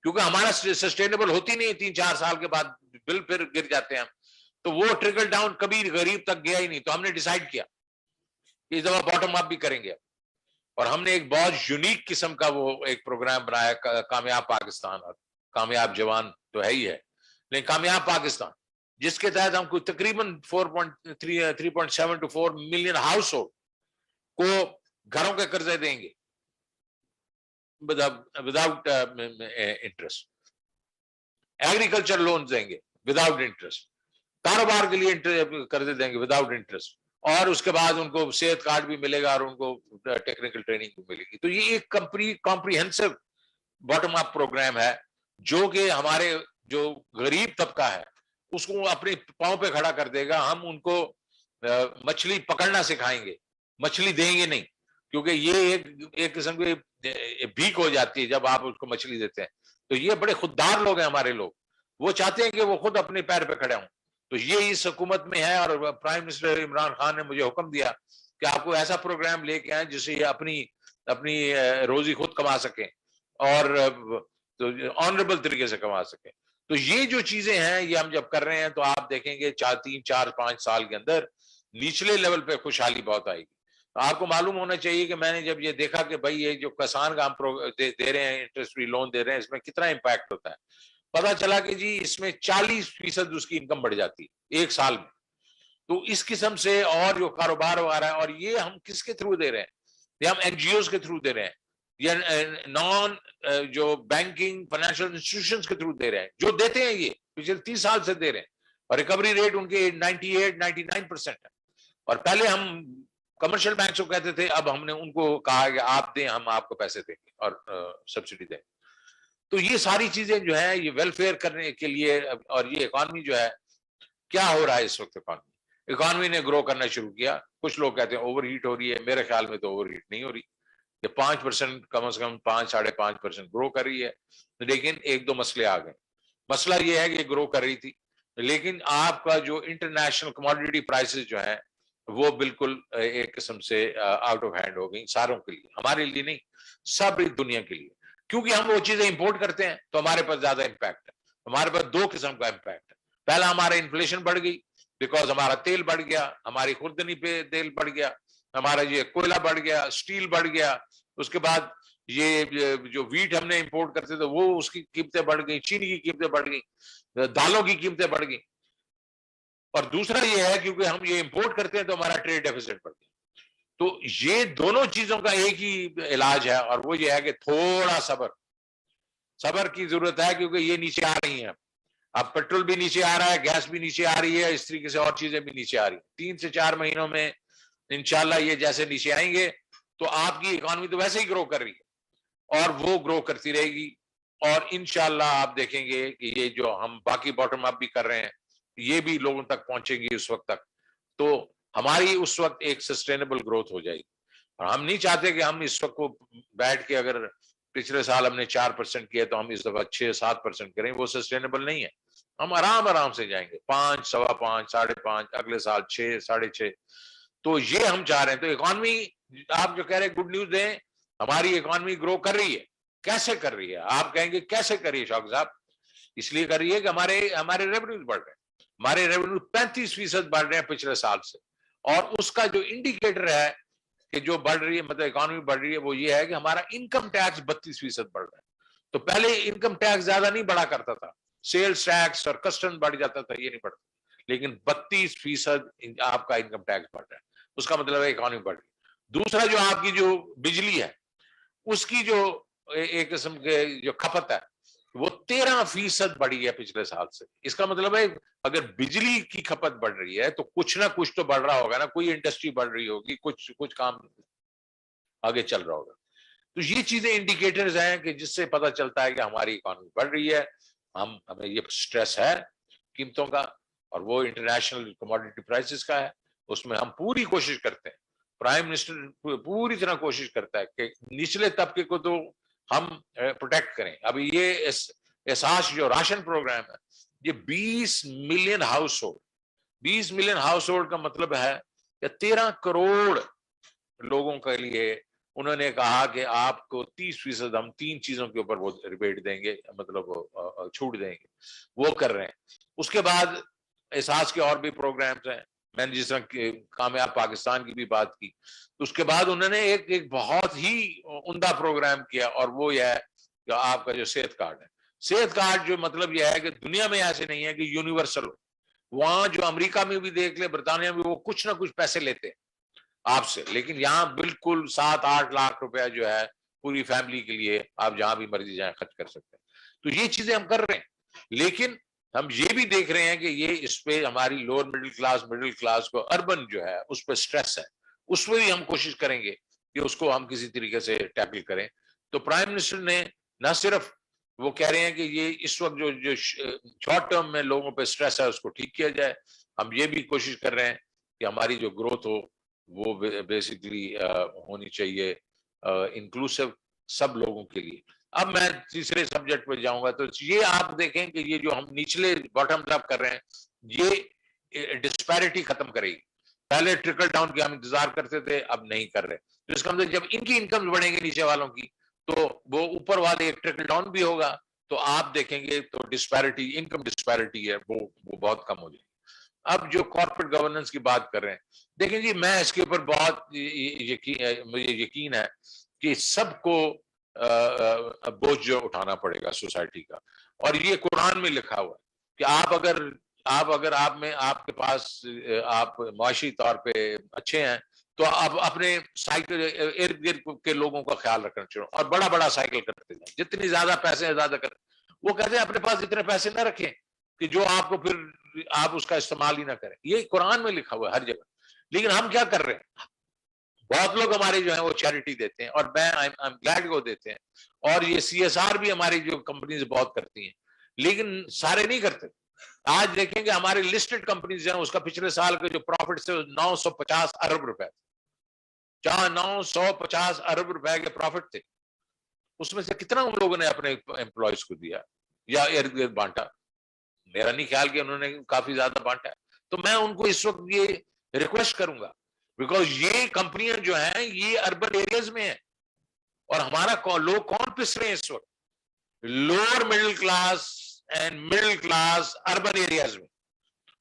کیونکہ ہمارا سسٹینیبل ہوتی نہیں, 3-4 سال کے بعد بل پھر گر جاتے ہیں, تو وہ ٹرکل ڈاؤن کبھی غریب تک گیا ہی نہیں. تو ہم نے ڈیسائیڈ کیا کہ اس دفعہ باٹم اپ بھی کریں گے, اور ہم نے ایک بہت یونیک قسم کا وہ ایک پروگرام بنایا, کامیاب پاکستان, اور کامیاب جوان تو ہے ہی ہے, لیکن کامیاب پاکستان جس کے تحت ہم کو تقریباً 3.7 to 4 ملین ہاؤس ہولڈ کو گھروں کے قرضے دیں گے وداؤٹ انٹرسٹ, ایگریکلچر لون دیں گے وداؤٹ انٹرسٹ, کاروبار کے لیے قرضے دیں گے وداؤٹ انٹرسٹ, اور اس کے بعد ان کو صحت کارڈ بھی ملے گا اور ان کو ٹیکنیکل ٹریننگ بھی ملے گی. تو یہ ایک کمپریہنسو باٹم اپ پروگرام ہے جو کہ ہمارے جو غریب طبقہ ہے اس کو اپنے پاؤں پہ کھڑا کر دے گا. ہم ان کو مچھلی پکڑنا سکھائیں گے, مچھلی دیں گے نہیں, کیونکہ یہ ایک قسم کی بھیک ہو جاتی ہے جب آپ اس کو مچھلی دیتے ہیں. تو یہ بڑے خوددار لوگ ہیں ہمارے لوگ, وہ چاہتے ہیں کہ وہ خود اپنے پیر پہ کھڑے ہوں. تو یہ اس حکومت میں ہے, اور پرائم منسٹر عمران خان نے مجھے حکم دیا کہ آپ کو ایسا پروگرام لے کے آئیں جس سے یہ اپنی روزی خود کما سکیں اور آنریبل طریقے سے کما سکیں. تو یہ جو چیزیں ہیں یہ ہم جب کر رہے ہیں تو آپ دیکھیں گے 3-4-5 سال کے اندر نچلے لیول پہ خوشحالی بہت آئے گی. آپ کو معلوم ہونا چاہیے کہ میں نے جب یہ دیکھا کہ بھائی یہ جو کسان کا ہم دے رہے ہیں, انٹرسٹ فری لون دے رہے ہیں, اس میں کتنا امپیکٹ ہوتا ہے, پتا چلا کہ جی اس میں 40% اس کی انکم بڑھ جاتی ہے ایک سال میں. تو اس قسم سے اور جو کاروبار وغیرہ ہے, اور یہ ہم کس کے تھرو دے رہے ہیں, یہ ہم این جی اوز کے تھرو دے رہے ہیں, یہ نان جو بینکنگ فائنینشیل انسٹیٹیوشنز کے تھرو دے رہے ہیں, جو دیتے ہیں یہ پچھلے 30 سال سے دے رہے ہیں, اور ریکوری ریٹ ان کے 98-99% ہے. اور پہلے ہم کمرشل بینکس کو کہتے تھے, اب ہم نے ان کو کہا کہ آپ دیں, ہم آپ کو پیسے دیں گے اور سبسڈی دیں. تو یہ ساری چیزیں جو ہیں یہ ویلفیئر کرنے کے لیے, اور یہ اکانومی جو ہے کیا ہو رہا ہے اس وقت, اکانومی نے گرو کرنا شروع کیا. کچھ لوگ کہتے ہیں اوور ہیٹ ہو رہی ہے, میرے خیال میں تو اوور ہیٹ نہیں ہو رہی, یہ 5% کم از کم 5-5.5% گرو کر رہی ہے. لیکن 1-2 مسئلے آ گئے. مسئلہ یہ ہے کہ یہ گرو کر رہی تھی, لیکن آپ کا جو انٹرنیشنل کموڈیٹی پرائسز جو ہیں وہ بالکل ایک قسم سے آؤٹ آف ہینڈ ہو گئی ساروں کے لیے, ہمارے لیے نہیں, سب دنیا کے لیے. کیونکہ ہم وہ چیزیں امپورٹ کرتے ہیں تو ہمارے پاس زیادہ امپیکٹ ہے. ہمارے پاس 2 قسم کا امپیکٹ ہے. پہلا ہمارا انفلیشن بڑھ گئی بیکاز ہمارا تیل بڑھ گیا, ہماری خوردنی پہ تیل بڑھ گیا, ہمارا یہ کوئلہ بڑھ گیا, اسٹیل بڑھ گیا. اس کے بعد یہ جو ویٹ ہم نے امپورٹ کرتے تھے وہ اس کی قیمتیں بڑھ گئی, چینی کی قیمتیں بڑھ گئی, دالوں کی قیمتیں بڑھ گئی. اور دوسرا یہ ہے کیونکہ ہم یہ امپورٹ کرتے ہیں تو ہمارا ٹریڈ ڈیفیسٹ بڑھ گیا. تو یہ دونوں چیزوں کا ایک ہی علاج ہے, اور وہ یہ ہے کہ تھوڑا صبر کی ضرورت ہے, کیونکہ یہ نیچے آ رہی ہیں. اب پیٹرول بھی نیچے آ رہا ہے, گیس بھی نیچے آ رہی ہے, اس طریقے سے اور چیزیں بھی نیچے آ رہی ہیں. 3 سے 4 مہینوں میں انشاءاللہ یہ جیسے نیچے آئیں گے تو آپ کی اکانومی تو ویسے ہی گرو کر رہی ہے اور وہ گرو کرتی رہے گی. اور انشاءاللہ آپ دیکھیں گے کہ یہ جو ہم باقی باٹم اپ بھی کر رہے ہیں یہ بھی لوگوں تک پہنچیں گی اس وقت تک, تو ہماری اس وقت ایک سسٹینیبل گروتھ ہو جائے گی. اور ہم نہیں چاہتے کہ ہم اس وقت کو بیٹھ کے, اگر پچھلے سال ہم نے 4% کیا تو ہم اس دفعہ 6-7% کریں, وہ سسٹینیبل نہیں ہے. ہم آرام سے جائیں گے 5, 5.25, 5.5, اگلے سال 6, 6.5. تو یہ ہم چاہ رہے ہیں. تو اکانومی آپ جو کہہ رہے ہیں گڈ نیوز دیں, ہماری اکانومی گرو کر رہی ہے. کیسے کر رہی ہے آپ کہیں گے, کیسے کر رہی ہے شوق صاحب؟ اس لیے کر رہی ہے کہ ہمارے ریونیوز بڑھ رہے ہیں. ہمارے ریونیو 35% بڑھ رہے ہیں پچھلے سال سے, اور اس کا جو انڈیکیٹر ہے کہ جو بڑھ رہی ہے مطلب اکانومی بڑھ رہی ہے وہ یہ ہے کہ ہمارا انکم ٹیکس 32% بڑھ رہا ہے. تو پہلے انکم ٹیکس زیادہ نہیں بڑھا کرتا تھا, سیلز ٹیکس اور کسٹم بڑھ جاتا تھا, یہ نہیں بڑھتا, لیکن 32% آپ کا انکم ٹیکس بڑھ رہا ہے. اس کا مطلب ہے اکانومی بڑھ رہی ہے. دوسرا جو آپ کی جو بجلی ہے اس کی جو ایک قسم کے جو کھپت ہے وہ 13% بڑھی ہے پچھلے سال سے. اس کا مطلب ہے اگر بجلی کی کھپت بڑھ رہی ہے تو کچھ نہ کچھ تو بڑھ رہا ہوگا نا, کوئی انڈسٹری بڑھ رہی ہوگی, کچھ کام آگے چل رہا ہوگا. تو یہ چیزیں انڈیکیٹرز ہیں کہ جس سے پتہ چلتا ہے کہ ہماری اکانومی بڑھ رہی ہے. ہمیں یہ سٹریس ہے قیمتوں کا, اور وہ انٹرنیشنل کموڈیٹی پرائسز کا ہے. اس میں ہم پوری کوشش کرتے ہیں, پرائم منسٹر پوری طرح کوشش کرتا ہے کہ نچلے طبقے کو تو ہم پروٹیکٹ کریں. ابھی یہ احساس جو راشن پروگرام ہے یہ 20 million house hold, 20 million house hold کا مطلب ہے کہ 13 کروڑ لوگوں کے لیے انہوں نے کہا کہ آپ کو 30% ہم 3 چیزوں کے اوپر وہ ریبیٹ دیں گے, مطلب چھوٹ دیں گے, وہ کر رہے ہیں. اس کے بعد احساس کے اور بھی پروگرامز ہیں, میں نے جس طرح کامیاب پاکستان کی بھی بات کی. اس کے بعد انہوں نے ایک بہت ہی عمدہ پروگرام کیا, اور وہ یہ ہے کہ آپ کا جو صحت کارڈ ہے, صحت کارڈ جو مطلب یہ ہے کہ دنیا میں ایسے نہیں ہے کہ یونیورسل ہو. وہاں جو امریکہ میں بھی دیکھ لے, برطانیہ میں, وہ کچھ نہ کچھ پیسے لیتے ہیں آپ سے, لیکن یہاں بالکل 7-8 لاکھ روپیہ جو ہے پوری فیملی کے لیے آپ جہاں بھی مرضی جائیں خرچ کر سکتے ہیں. تو یہ چیزیں ہم کر رہے ہیں, لیکن ہم یہ بھی دیکھ رہے ہیں کہ یہ اس پہ ہماری لوور مڈل کلاس کو, اربن جو ہے اس پہ سٹریس ہے, اس پہ بھی ہم کوشش کریں گے کہ اس کو ہم کسی طریقے سے ٹیکل کریں. تو پرائم منسٹر نے نہ صرف وہ کہہ رہے ہیں کہ یہ اس وقت جو شارٹ ٹرم میں لوگوں پہ سٹریس ہے اس کو ٹھیک کیا جائے, ہم یہ بھی کوشش کر رہے ہیں کہ ہماری جو گروتھ ہو وہ بیسیکلی ہونی چاہیے انکلوسیو سب لوگوں کے لیے. اب میں تیسرے سبجیکٹ پہ جاؤں گا. تو یہ آپ دیکھیں کہ یہ جو ہم نچلے باٹم اپ کر رہے ہیں یہ ڈسپیرٹی ختم کرے گی. پہلے ٹرکل ڈاؤن کے ہم انتظار کرتے تھے, اب نہیں کر رہے. تو اس کا مطلب جب ان کی انکم بڑھیں گے نیچے والوں کی تو وہ اوپر والے ایک ٹرکل ڈاؤن بھی ہوگا, تو آپ دیکھیں گے تو ڈسپیرٹی, انکم ڈسپیرٹی ہے وہ بہت کم ہو جائے گی. اب جو کارپوریٹ گورننس کی بات کر رہے ہیں, دیکھیں جی میں اس کے اوپر بہت مجھے یقین ہے کہ سب کو بوجھ جو اٹھانا پڑے گا سوسائٹی کا, اور یہ قرآن میں لکھا ہوا ہے کہ آپ میں آپ کے پاس آپ معاشی طور پہ اچھے ہیں تو آپ اپنے سائیکل ارد گرد کے لوگوں کا خیال رکھنا چاہیے, اور بڑا بڑا سائیکل کرتے جائیں, جتنی زیادہ پیسے زیادہ کریں. وہ کہتے ہیں اپنے پاس اتنے پیسے نہ رکھیں کہ جو آپ کو پھر آپ اس کا استعمال ہی نہ کریں. یہ قرآن میں لکھا ہوا ہے ہر جگہ. لیکن ہم کیا کر رہے ہیں, بہت لوگ ہمارے جو ہیں وہ چیریٹی دیتے ہیں, اور میں I'm glad وہ دیتے ہیں, اور یہ CSR بھی ہماری جو کمپنیز بہت کرتی ہیں, لیکن سارے نہیں کرتے. آج دیکھیں کہ ہمارے لسٹڈ کمپنیز ہیں, اس کا پچھلے سال کے جو پروفٹ سے 950 ارب روپے, جہاں 950 ارب روپے کے پروفٹ تھے, اس میں سے کتنا ان لوگوں نے اپنے امپلائیز کو دیا یا ارد گرد بانٹا؟ میرا نہیں خیال کہ انہوں نے کافی زیادہ بانٹا ہے. تو میں ان کو اس وقت یہ ریکویسٹ کروں گا, بیکاز یہ کمپنیاں جو ہیں یہ اربن ایریاز میں ہیں, اور ہمارا لوگ کون پس رہے ہیں اس وقت؟ Lower middle class and middle class urban areas میں,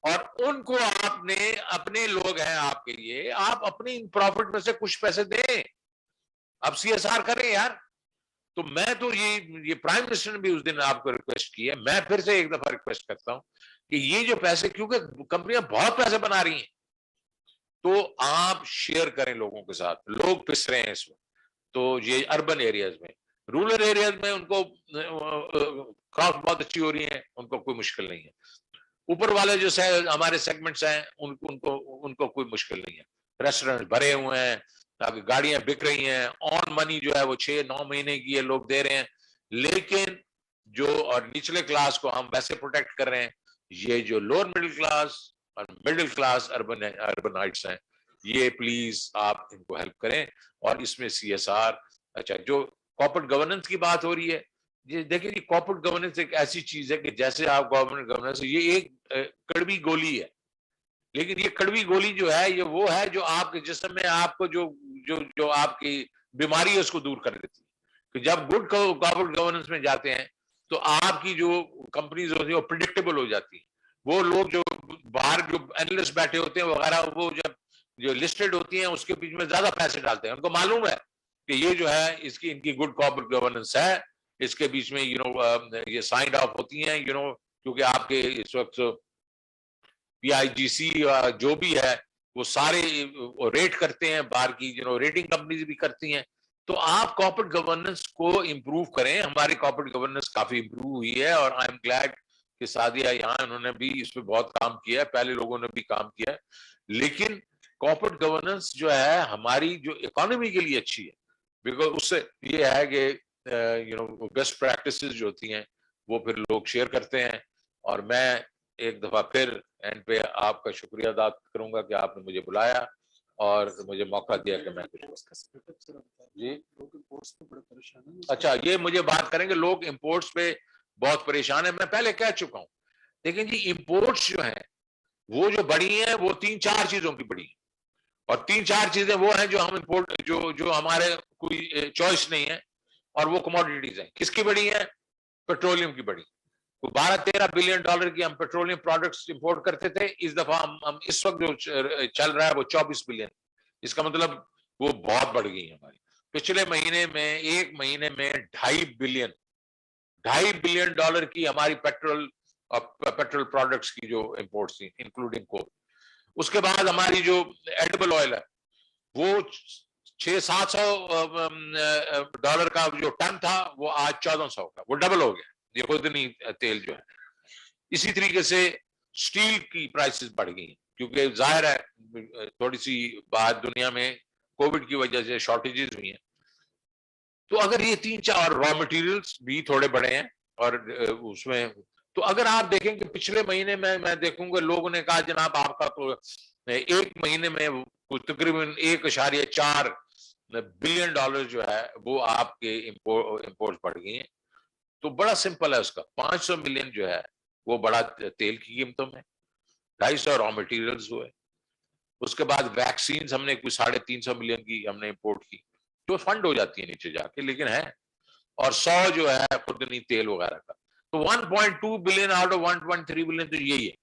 اور ان کو آپ نے اپنے لوگ ہیں آپ کے لیے, آپ اپنی ان پروفٹ میں سے کچھ پیسے دیں, اب CSR کریں یار. تو میں تو یہ پرائم منسٹر نے بھی اس دن آپ کو ریکویسٹ کی ہے, میں پھر سے ایک دفعہ ریکویسٹ کرتا ہوں کہ یہ جو پیسے, کیونکہ کمپنیاں بہت پیسے بنا رہی ہیں, تو آپ شیئر کریں لوگوں کے ساتھ. لوگ پس رہے ہیں اس وقت, تو یہ اربن ایریاز میں, رورل ایریاز میں ان کو کراپس بہت اچھی ہو رہی ہیں, ان کو کوئی مشکل نہیں ہے. اوپر والے جو ہمارے سیگمنٹس ہیں ان کو کوئی مشکل نہیں ہے. ریسٹورینٹ بھرے ہوئے ہیں, گاڑیاں بک رہی ہیں, آن منی جو ہے وہ 6-9 مہینے کی ہے لوگ دے رہے ہیں, لیکن جو اور نچلے کلاس کو ہم ویسے پروٹیکٹ کر رہے ہیں. یہ جو لوور مڈل کلاس اور مڈل کلاس اربنائٹس ہیں, یہ پلیز آپ ان کو ہیلپ کریں. اور اس میں CSR, اچھا جو کارپوریٹ گورننس کی بات ہو رہی ہے, یہ دیکھیں کہ کارپوریٹ گورننس ایک ایسی چیز ہے کہ جیسے آپ گورنمنٹ گورننس, یہ ایک کڑوی گولی ہے, لیکن یہ کڑوی گولی جو ہے یہ وہ ہے جو آپ کے جسم میں آپ کو جو آپ کی بیماری ہے اس کو دور کر دیتی ہے. کہ جب گڈ کارپوریٹ گورننس میں جاتے ہیں تو آپ کی جو کمپنیز ہوتی ہیں وہ پریڈکٹیبل ہو جاتی ہیں. وہ لوگ جو باہر جو اینالسٹ بیٹھے ہوتے ہیں وغیرہ, وہ جب جو لسٹڈ ہوتی ہیں اس کے بیچ میں زیادہ پیسے ڈالتے ہیں, ان کو معلوم ہے کہ یہ جو ہے ان کی گڈ کارپوریٹ گورننس ہے, اس کے بیچ میں یہ سائنڈ آف ہوتی ہیں, کیونکہ آپ کے اس وقت PIGC جو بھی ہے وہ سارے ریٹ کرتے ہیں, باہر کی ریٹنگ کمپنیز بھی کرتی ہیں. تو آپ کارپوریٹ گورننس کو امپروو کریں. ہماری کارپوریٹ گورننس کافی امپروو ہوئی ہے, اور آئی ایم گلیڈ کہ سعدیہ یہاں انہوں نے بھی اس پہ بہت کام کیا ہے, پہلے لوگوں نے بھی کام کیا ہے. لیکن کارپوریٹ گورننس جو ہے ہماری جو اکانومی کے لیے اچھی ہے, بیکاز اس سے یہ ہے کہ بیسٹ پریکٹسز جو ہوتی ہیں وہ پھر لوگ شیئر کرتے ہیں. اور میں ایک دفعہ پھر اینڈ پہ آپ کا شکریہ ادا کروں گا کہ آپ نے مجھے بلایا اور مجھے موقع دیا کہ میں جی. اچھا, یہ مجھے بات کریں کہ لوگ امپورٹس پہ بہت پریشان ہیں. میں پہلے کہہ چکا ہوں, لیکن جی امپورٹس جو ہیں وہ جو بڑی ہیں وہ 3-4 چیزوں کی بڑی ہیں, اور 3-4 چیزیں وہ ہیں جو ہم امپورٹ جو ہمارے کوئی چوائس نہیں ہے, اور وہ کموڈیٹیز ہیں. کس کی بڑی ہیں؟ پیٹرولیم کی بڑی. 12-13 بلین ڈالر کی ہم پیٹرولیم پروڈکٹس امپورٹ کرتے تھے, اس دفعہ ہم اس وقت جو چل رہا ہے وہ 24 بلین. اس کا مطلب وہ بہت بڑھ گئی ہماری. پچھلے مہینے میں ایک مہینے میں 2.5 بلین $2.5 बिलियन की हमारी पेट्रोल प्रोडक्ट्स की जो इंपोर्ट्स थी, इंक्लूडिंग कोल। उसके बाद हमारी जो एडिबल ऑयल है वो $600-700 का जो टन था वो आज 1400 का, वो डबल हो गया, ये खुद नहीं तेल जो है। इसी तरीके से स्टील की प्राइसेस बढ़ गई क्योंकि जाहिर है थोड़ी सी बात दुनिया में कोविड की वजह से शॉर्टेजेस हुई हैं। तो अगर ये 3-4 रॉ मटेरियल्स भी थोड़े बढ़े हैं और उसमें तो अगर आप देखें कि पिछले महीने में मैं देखूंगा लोगों ने कहा जनाब आपका तो एक महीने में तकरीबन $1.4 बिलियन जो है वो आपके इंपोर्ट बढ़ गई हैं। तो बड़ा सिंपल है उसका, 500 मिलियन जो है वो बड़ा तेल की कीमतों में, 250 रॉ मटेरियल्स हुए, उसके बाद वैक्सीन हमने कुछ 350 मिलियन की हमने इंपोर्ट की जो फंड हो जाती है नीचे जाके, लेकिन है, और 100 जो है खुद नहीं तेल वगैरह का। तो 1.2 बिलियन आउट ऑफ 1.3 बिलियन तो यही है।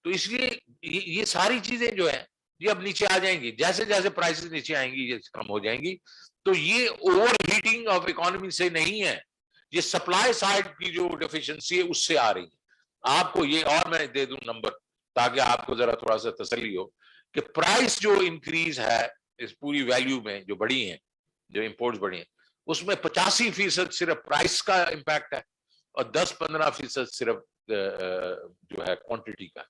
तो इसलिए ये सारी चीजें जो है ये अब नीचे आ जाएंगी, जैसे जैसे प्राइसेस नीचे आएंगी ये कम हो जाएंगी। तो ये ओवर हीटिंग ऑफ इकोनॉमी से नहीं है, ये सप्लाई साइड की जो डेफिशिएंसी है उससे आ रही है। आपको ये और मैं दे दूं नंबर ताकि आपको जरा थोड़ा सा तसल्ली हो कि प्राइस जो इंक्रीज है इस पूरी वैल्यू में जो बढ़ी है, जो इंपोर्ट्स बढ़ी है, उसमें 85% सिर्फ प्राइस का इंपैक्ट है और 10-15% सिर्फ जो है क्वांटिटी का।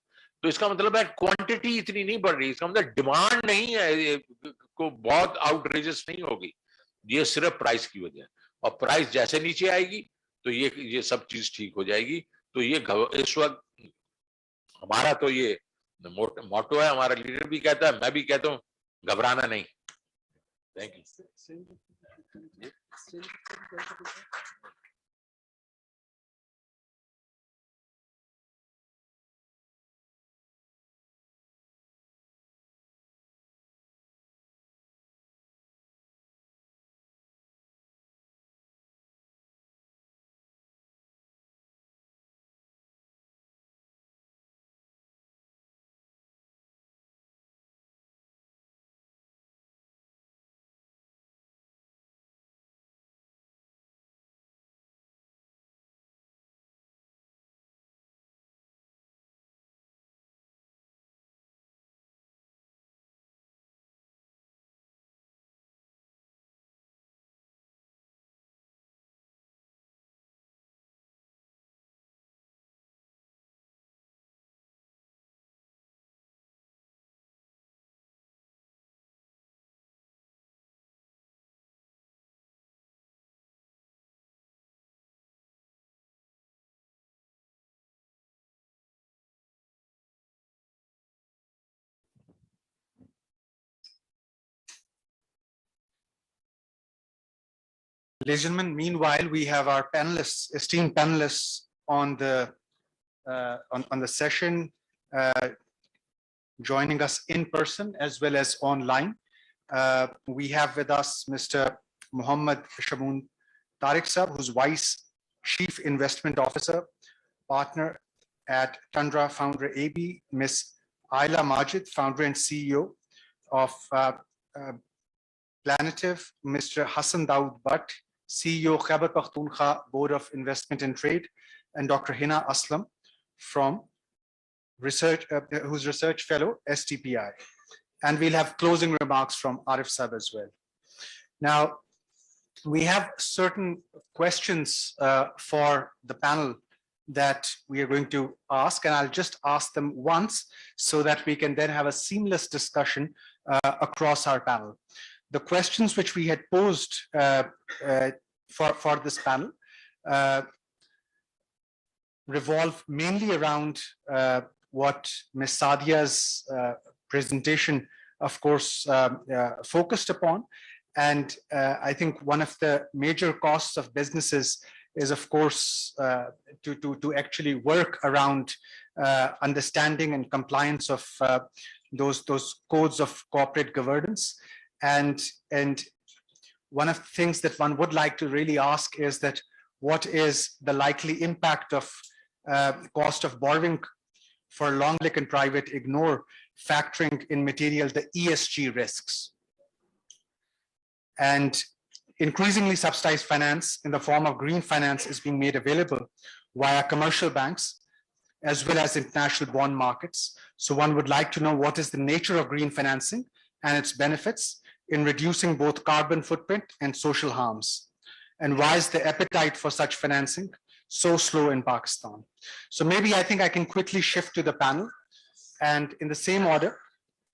तो इसका मतलब है क्वांटिटी इतनी नहीं बढ़ रही, इसका मतलब डिमांड नहीं है को बहुत आउटरेजस नहीं होगी, ये सिर्फ प्राइस की वजह है। और प्राइस जैसे नीचे आएगी तो ये सब चीज ठीक हो जाएगी। तो ये इस वक्त हमारा तो ये मोटो है, हमारा लीडर भी कहता है, मैं भी कहता हूं, घबराना नहीं। Thank you. Ladies and gentlemen, meanwhile, we have our panelists, esteemed panelists on the session, joining us in person as well as online. We have with us Mr. Mohammad Shamoon Tariq Sahab, who's Vice Chief Investment Officer, Partner at Tundra Founder AB, Ms. Ayla Majid, Founder and CEO of Planative, Mr. Hassan Dawood Butt, CEO Khyber Pakhtunkhwa Board of Investment and Trade, and Dr. Hina Aslam from research, who's Research Fellow, STPI. And we'll have closing remarks from Arif Saab as well. Now, we have certain questions for the panel that we are going to ask, and I'll just ask them once so that we can then have a seamless discussion across our panel. The questions which we had posed for this panel revolve mainly around what Ms. Sadia's presentation, of course, focused upon. And I think one of the major costs of businesses is, of course, to actually work around understanding and compliance of those codes of corporate governance. And one of the things that one would like to really ask is that what is the likely impact of cost of borrowing for long public and private ignore factoring in material the ESG risks. And increasingly subsidized finance in the form of green finance is being made available via commercial banks as well as international bond markets. So one would like to know what is the nature of green financing and its benefits in reducing both carbon footprint and social harms. And why is the appetite for such financing so slow in Pakistan? So maybe I think I can quickly shift to the panel. And in the same order,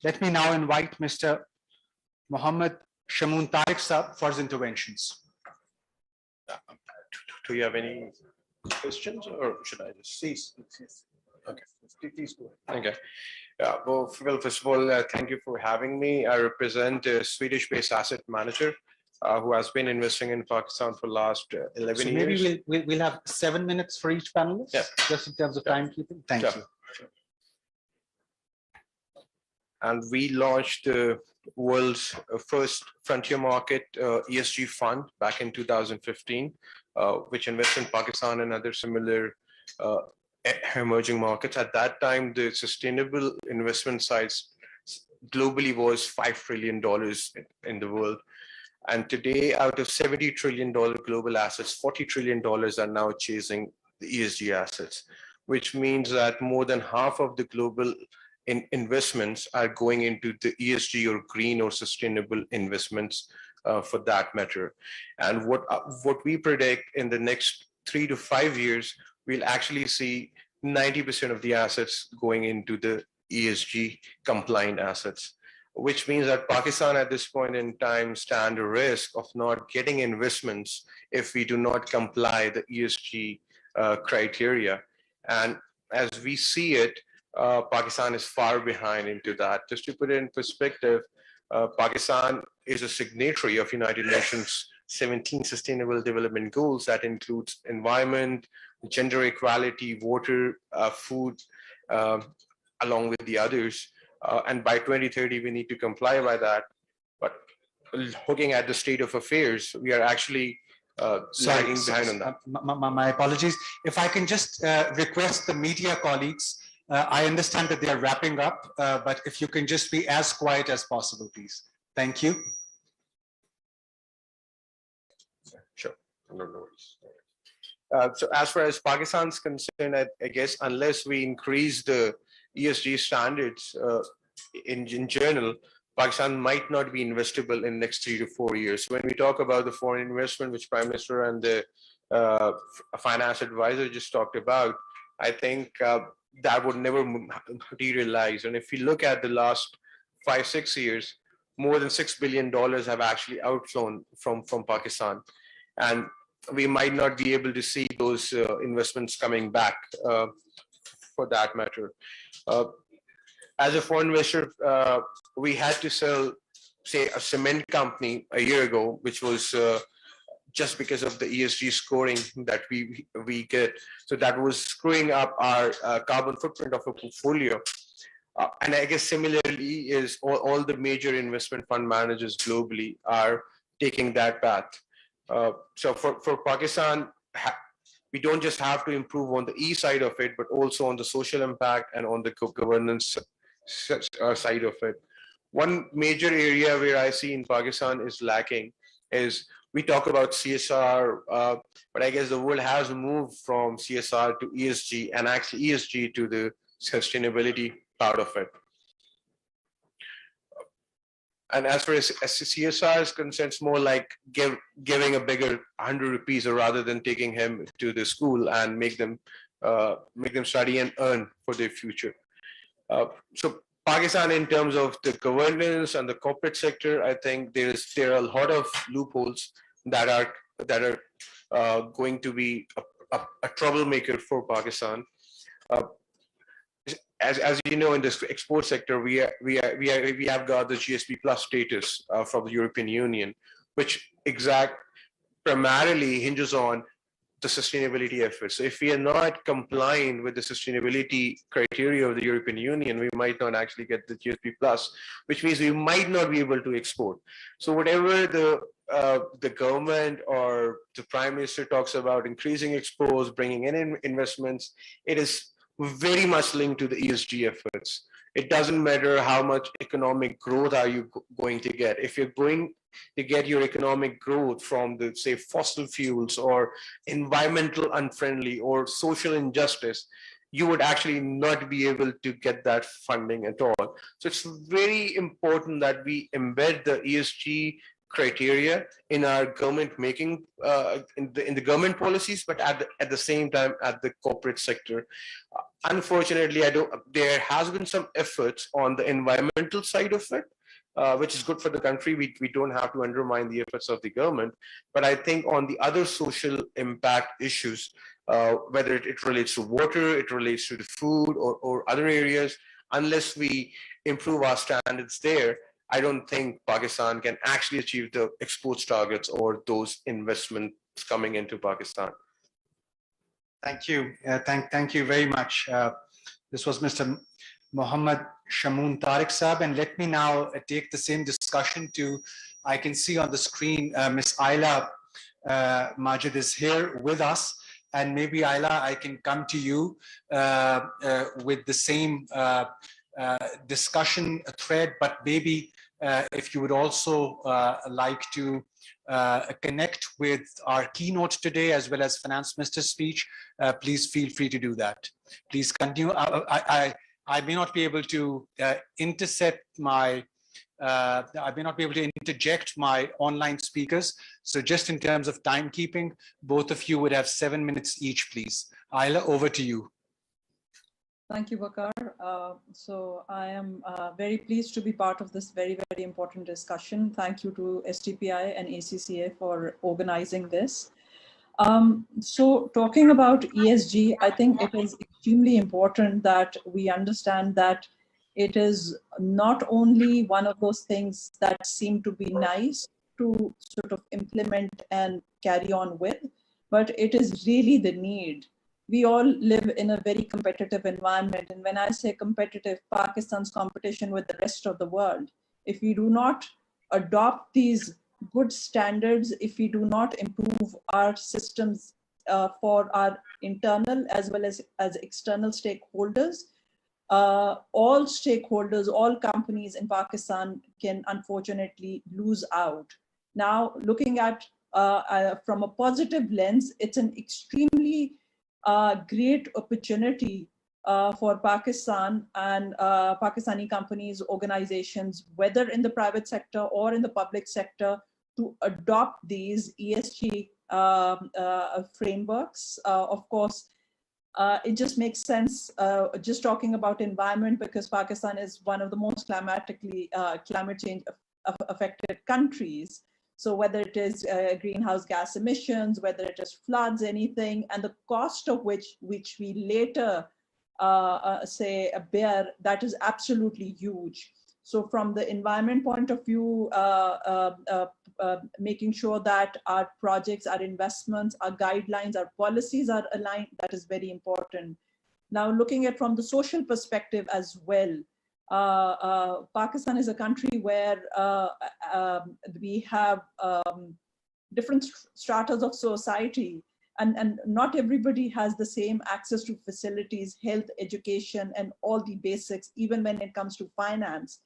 let me now invite Mr. Mohammed Shamoon Tariq Saab for his interventions. Do you have any questions or should I just cease? Okay, please go ahead. Okay. Well, first of all, thank you for having me. I represent a Swedish-based asset manager who has been investing in Pakistan for the last 11 years. Maybe we'll have 7 minutes for each panelist, just in terms of timekeeping. Thank you. And we launched the world's first frontier market ESG fund back in 2015, which invests in Pakistan and other similar emerging markets. At that time, the sustainable investment size globally was $5 trillion in the world. And today, out of $70 trillion global assets, $40 trillion are now chasing the ESG assets, which means that more than half of the global investments are going into the ESG or green or sustainable investments for that matter. And what we predict in the next 3 to 5 years, we'll actually see 90% of the assets going into the ESG compliant assets, which means that Pakistan at this point in time stand a risk of not getting investments if we do not comply the ESG criteria. And as we see it, Pakistan is far behind into that. Just to put it in perspective, Pakistan is a signatory of United Nations 17 Sustainable Development Goals that includes environment, gender equality, water, food, along with the others. And by 2030, we need to comply by that. But looking at the state of affairs, we are actually lagging behind on that. My apologies. If I can just request the media colleagues, I understand that they are wrapping up, but if you can just be as quiet as possible, please. Thank you. Sure. No worries. So as far as Pakistan's concerned, I guess unless we increase the ESG standards in general, Pakistan might not be investable in next 3 to 4 years. When we talk about the foreign investment, which Prime Minister and the finance advisor just talked about, I think that would never materialize. And if you look at the last 5-6 years, more than $6 billion have actually outflown from Pakistan. And we might not be able to see those investments coming back for that matter. As a foreign investor, we had to sell, say, a cement company a year ago, which was just because of the ESG scoring that we get. So that was screwing up our carbon footprint of a portfolio. And I guess similarly is all the major investment fund managers globally are taking that path. So for Pakistan, we don't just have to improve on the E side of it, but also on the social impact and on the governance side of it. One major area where I see in Pakistan is lacking is we talk about CSR, but I guess the world has moved from CSR to ESG and actually ESG to the sustainability part of it. And as far as CSR is concerned, it's more like giving a bigger 100 rupees rather than taking him to the school and make them study and earn for their future. So Pakistan, in terms of the governance and the corporate sector, I think there are a lot of loopholes that are going to be a troublemaker for Pakistan. As you know, in this export sector, we have got the GSP plus status from the European Union, which primarily hinges on the sustainability efforts. So if we are not complying with the sustainability criteria of the European Union, we might not actually get the GSP plus, which means we might not be able to export. So whatever the government or the Prime Minister talks about increasing exports, bringing in investments, it is very much linked to the ESG efforts. It doesn't matter how much economic growth are you going to get. If you're going to get your economic growth from the, say, fossil fuels or environmental unfriendly or social injustice, you would actually not be able to get that funding at all. So it's very important that we embed the ESG criteria in our government making, in the government policies, but at the same time at the corporate sector. Unfortunately, there has been some efforts on the environmental side of it, which is good for the country. We don't have to undermine the efforts of the government. But I think on the other social impact issues, whether it relates to water, it relates to the food or other areas, unless we improve our standards there, I don't think Pakistan can actually achieve the exports targets or those investments coming into Pakistan. Thank you. Thank you very much. This was Mr. Mohammad Shamoon Tariq Saab, and let me now take the same discussion to, I can see on the screen, Ms. Ayla Majid is here with us, and maybe Ayla, I can come to you with the same discussion thread, but maybe if you would also like to connect with our keynote today as well as Finance Minister's speech, please feel free to do that. Please continue. I may not be able to interject my online speakers. So just in terms of timekeeping, both of you would have 7 minutes each, please. Ayla, over to you. Thank you, Waqar. So I am very pleased to be part of this very, very important discussion. Thank you to STPI and ACCA for organizing this. So talking about ESG, I think it is extremely important that we understand that it is not only one of those things that seem to be nice to sort of implement and carry on with, but it is really the need. We all live in a very competitive environment. And when I say competitive, Pakistan's competition with the rest of the world, if we do not adopt these good standards, if we do not improve our systems for our internal as well as external stakeholders, all stakeholders, all companies in Pakistan can unfortunately lose out. Now, looking at from a positive lens, it's an extremely great opportunity for Pakistan and Pakistani companies, organizations, whether in the private sector or in the public sector, to adopt these ESG frameworks. Of course, it just makes sense just talking about environment, because Pakistan is one of the most climate change affected countries. So whether it is greenhouse gas emissions, whether it is floods, anything, and the cost of which we later say bear, that is absolutely huge. So from the environment point of view, making sure that our projects, our investments, our guidelines, our policies are aligned, that is very important. Now looking at from the social perspective as well, Pakistan is a country where we have different stratas of society, and not everybody has the same access to facilities, health, education, and all the basics, even when it comes to finance.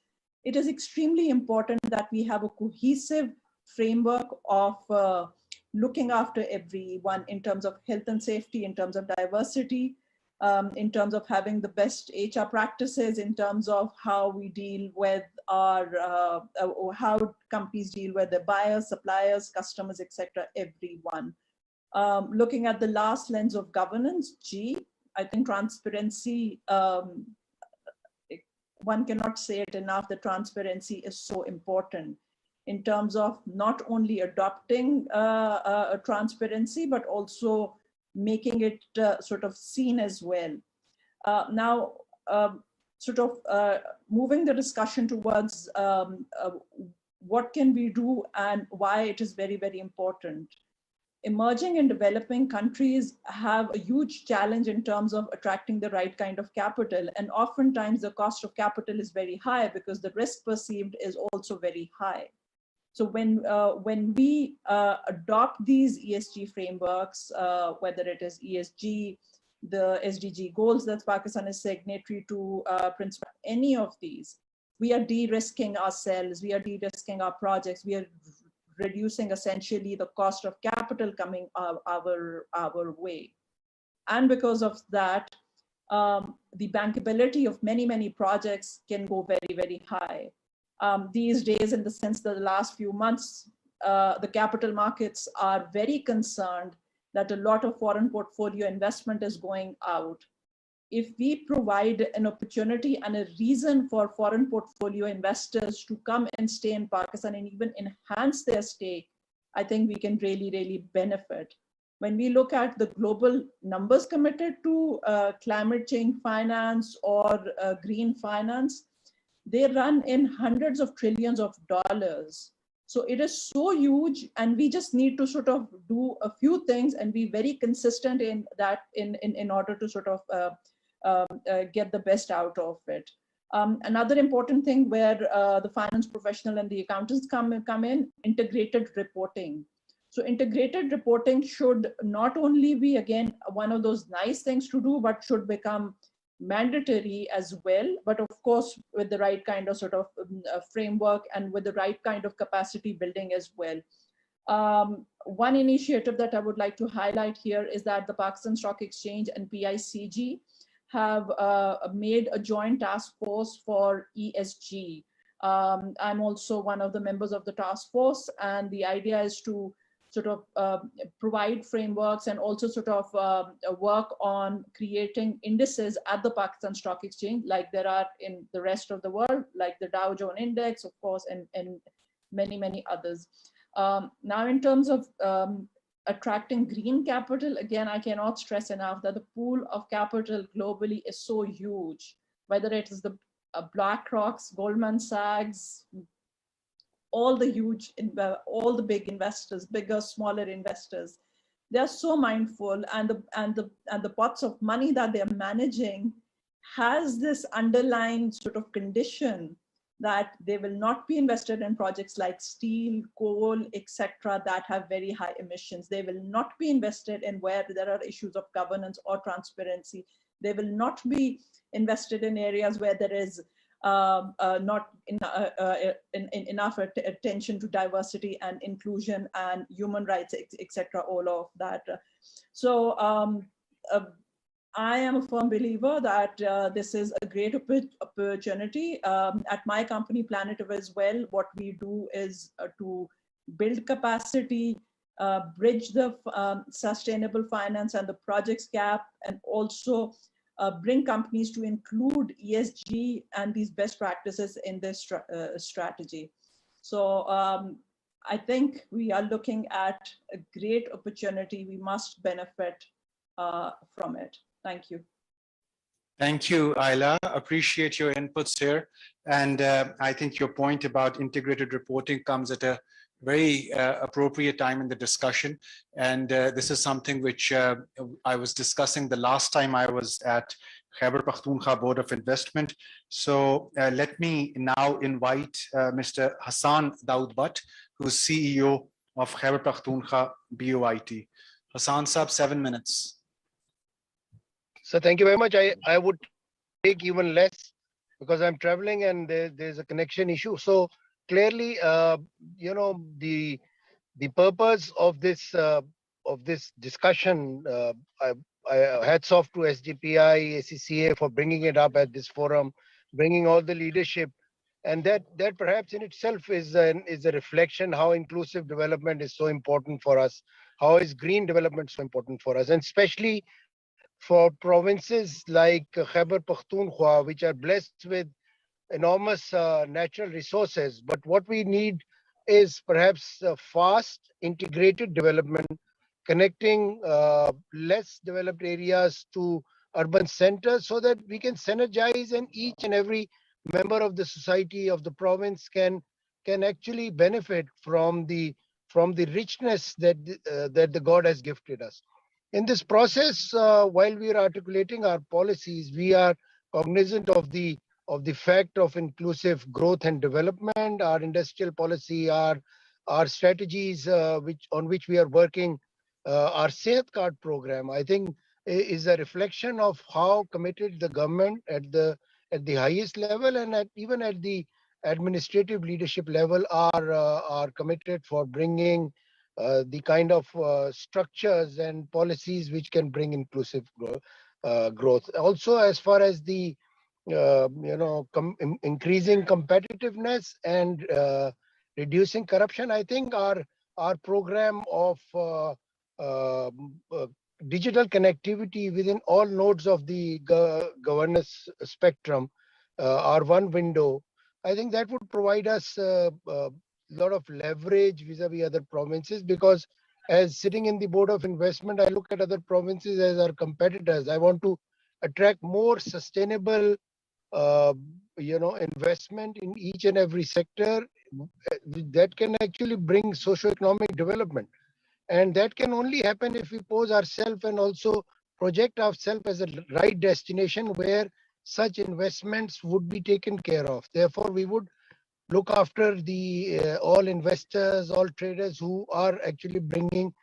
It is extremely important that we have a cohesive framework of looking after everyone in terms of health and safety, in terms of diversity, in terms of having the best HR practices, in terms of how we deal with our, how companies deal with their buyers, suppliers, customers, etc., everyone. Looking at the last lens of governance, G, I think transparency, one cannot say it enough, that transparency is so important in terms of not only adopting transparency, but also making it sort of seen as well. Now, sort of moving the discussion towards what can we do and why it is very, very important. Emerging and developing countries have a huge challenge in terms of attracting the right kind of capital. And oftentimes the cost of capital is very high because the risk perceived is also very high. So when we adopt these ESG frameworks, whether it is ESG, the SDG goals that Pakistan is signatory to, principle, any of these, we are de-risking ourselves, we are de-risking our projects, we are reducing essentially the cost of capital coming our way. And because of that, the bankability of many projects can go very, very high. These days, in the sense that the last few months, the capital markets are very concerned that a lot of foreign portfolio investment is going out. If we provide an opportunity and a reason for foreign portfolio investors to come and stay in Pakistan and even enhance their stake, I think we can really benefit. When we look at the global numbers committed to climate change finance or green finance, they run in hundreds of trillions of dollars. So it is so huge, and we just need to sort of do a few things and be very consistent in that in order to sort of get the best out of it. Another important thing where the finance professional and the accountants come in, integrated reporting. So integrated reporting should not only be, again, one of those nice things to do, but should become mandatory as well, but of course with the right kind of sort of framework and with the right kind of capacity building as well. One initiative that I would like to highlight here is that the Pakistan Stock Exchange and PICG have made a joint task force for ESG. I'm also one of the members of the task force, and the idea is to sort of provide frameworks and also sort of work on creating indices at the Pakistan Stock Exchange, like there are in the rest of the world, like the Dow Jones Index, of course, and many others. Now, in terms of attracting green capital, again, I cannot stress enough that the pool of capital globally is so huge, whether it is the BlackRocks, Goldman Sachs, all the big investors, bigger, smaller investors, they are so mindful, and the pots of money that they're managing has this underlying sort of condition that they will not be invested in projects like steel, coal, etc., that have very high emissions. They will not be invested in where there are issues of governance or transparency. They will not be invested in areas where there is not enough attention to diversity and inclusion and human rights, etc., all of that. So I am a firm believer that this is a great opportunity. At my company, Planetive, as well, what we do is to build capacity, bridge the sustainable finance and the projects gap, and also bring companies to include ESG and these best practices in their strategy. So I think we are looking at a great opportunity. We must benefit from it. Thank you. Thank you, Ayla. Appreciate your inputs here. And I think your point about integrated reporting comes at a very appropriate time in the discussion. And this is something which I was discussing the last time I was at Khyber Pakhtunkhwa Board of Investment. So let me now invite Mr. Hassan Daud Butt, who's CEO of Khyber Pakhtunkhwa BOIT. Hassan Saab, 7 minutes. So thank you very much. I would take even less because I'm traveling and there's a connection issue. So clearly, you know, the purpose of this discussion, hats off to SDPI, ACCA for bringing it up at this forum, bringing all the leadership, and that perhaps in itself is a reflection how inclusive development is so important for us, how is green development so important for us, and especially for provinces like Khyber Pakhtunkhwa, which are blessed with enormous natural resources. But what we need is perhaps fast integrated development, connecting less developed areas to urban centers so that we can synergize and each and every member of the society of the province can actually benefit from the richness that the God has gifted us. In this process, while we are articulating our policies, we are cognizant of the fact of inclusive growth and development, our industrial policy, our strategies on which we are working, our Sehat Card program. I think is a reflection of how committed the government at the highest level and even at the administrative leadership level are committed for bringing the kind of structures and policies which can bring inclusive growth. Also, as far as the increasing competitiveness and reducing corruption, I think our program of digital connectivity within all nodes of the governance spectrum are one window. I think that would provide us a lot of leverage vis-a-vis other provinces, because as sitting in the board of investment, I look at other provinces as our competitors. I want to attract more sustainable investment in each and every sector that can actually bring socio-economic development. And that can only happen if we pose ourselves and also project ourselves as a right destination where such investments would be taken care of. Therefore, we would look after the all investors, all traders who are actually bringing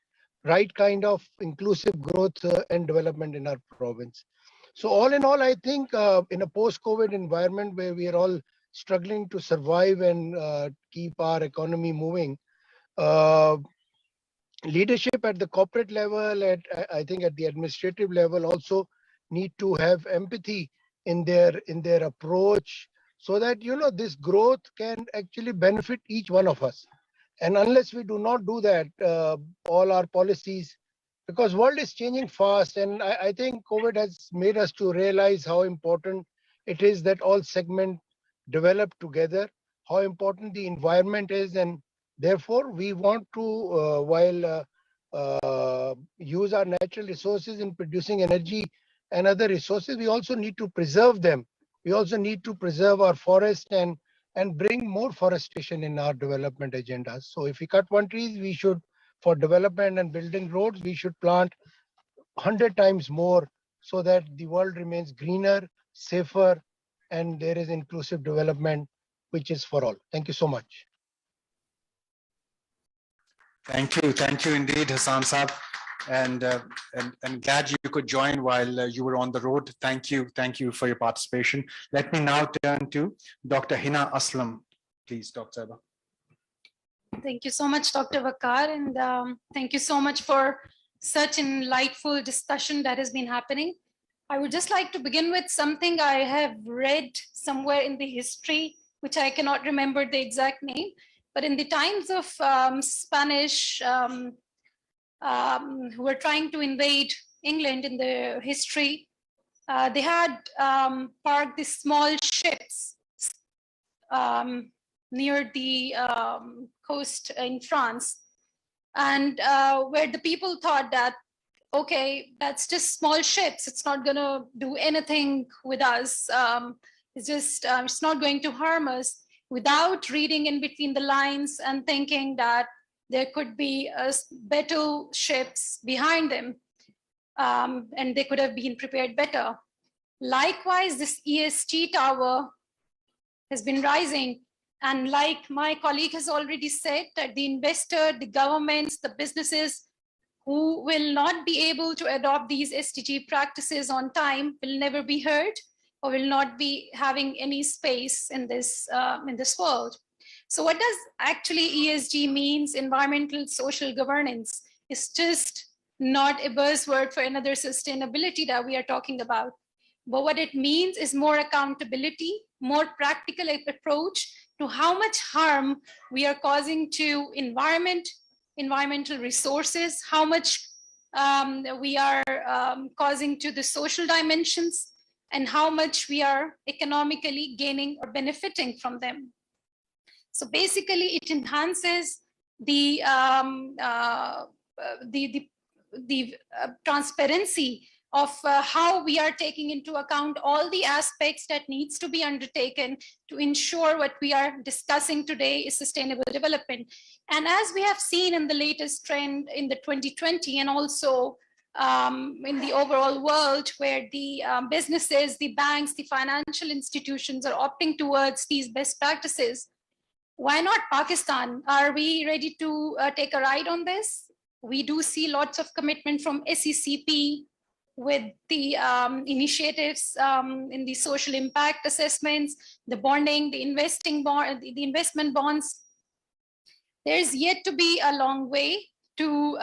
right kind of inclusive growth and development in our province. So all in all, I think in a post-COVID environment where we are all struggling to survive and keep our economy moving, leadership at the corporate level, I think at the administrative level also need to have empathy in their approach, so that this growth can actually benefit each one of us. And unless we do not do that, all our policies, because world is changing fast, and I think COVID has made us to realize how important it is that all segments develop together, how important the environment is, and therefore we want to, while use our natural resources in producing energy and other resources, we also need to preserve them. We also need to preserve our forest and bring more forestation in our development agendas. So if we cut one tree, we should, for development and building roads, we should plant 100 times more, so that the world remains greener, safer, and there is inclusive development, which is for all. Thank you so much. Thank you indeed, Hassan Saab, and glad you could join while you were on the road. Thank you for your participation. Let me now turn to Dr. Hina Aslam, please, Dr. Saiba. Thank you so much, Dr. Waqar, and thank you so much for such an enlightful discussion that has been happening. I would just like to begin with something I have read somewhere in the history, which I cannot remember the exact name, but in the times of Spanish who were trying to invade England in the history, they had parked these small ships near the coast in France, and where the people thought that, okay, that's just small ships, it's not going to do anything with us, it's not going to harm us, without reading in between the lines and thinking that there could be better ships behind them, and they could have been prepared better. Likewise, this ESG tower has been rising. And like my colleague has already said, that the investor, the governments, the businesses who will not be able to adopt these SDG practices on time will never be heard, or will not be having any space in this world. So what does actually ESG means? Environmental social governance is just not a buzzword for another sustainability that we are talking about. But what it means is more accountability, more practical approach to how much harm we are causing to environmental resources, how much we are causing to the social dimensions, and how much we are economically gaining or benefiting from them. So basically, it enhances the transparency of how we are taking into account all the aspects that needs to be undertaken to ensure what we are discussing today is sustainable development. And as we have seen in the latest trend in the 2020, and also in the overall world, where the businesses, the banks, the financial institutions are opting towards these best practices, why not Pakistan? Are we ready to take a ride on this? We do see lots of commitment from SECP, with the initiatives in the social impact assessments, the bonding, the the investment bonds. There's yet to be a long way to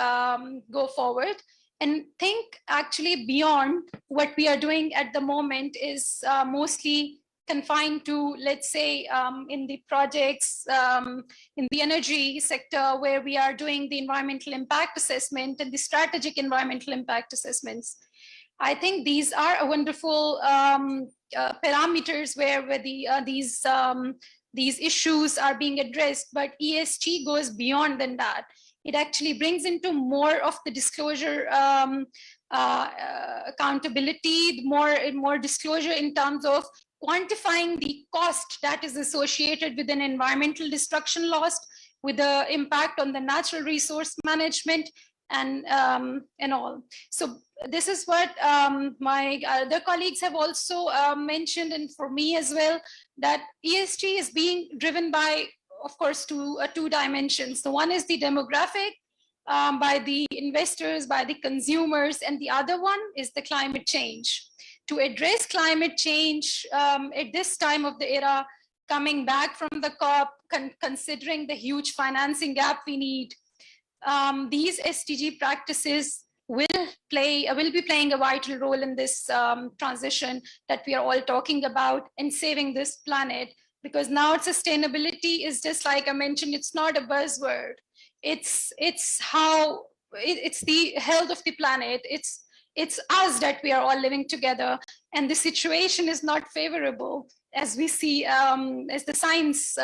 go forward, and think actually beyond what we are doing at the moment is mostly confined to, let's say, in the projects in the energy sector, where we are doing the environmental impact assessment and the strategic environmental impact assessments. I think these are a wonderful parameters where these issues are being addressed, but ESG goes beyond than that. It actually brings into more of the disclosure accountability, more disclosure in terms of quantifying the cost that is associated with an environmental destruction loss, with the impact on the natural resource management, and all. So this is what my other colleagues have also mentioned, and for me as well, that ESG is being driven by, of course, two dimensions. The one is the demographic, by the investors, by the consumers, and the other one is the climate change. To address climate change at this time of the era, coming back from the COP, considering the huge financing gap we need, these SDG practices will be playing a vital role in this transition that we are all talking about, and saving this planet. Because now sustainability is, just like I mentioned, it's not a buzzword. It's the health of the planet. It's us that we are all living together, and the situation is not favorable, as we see, as the science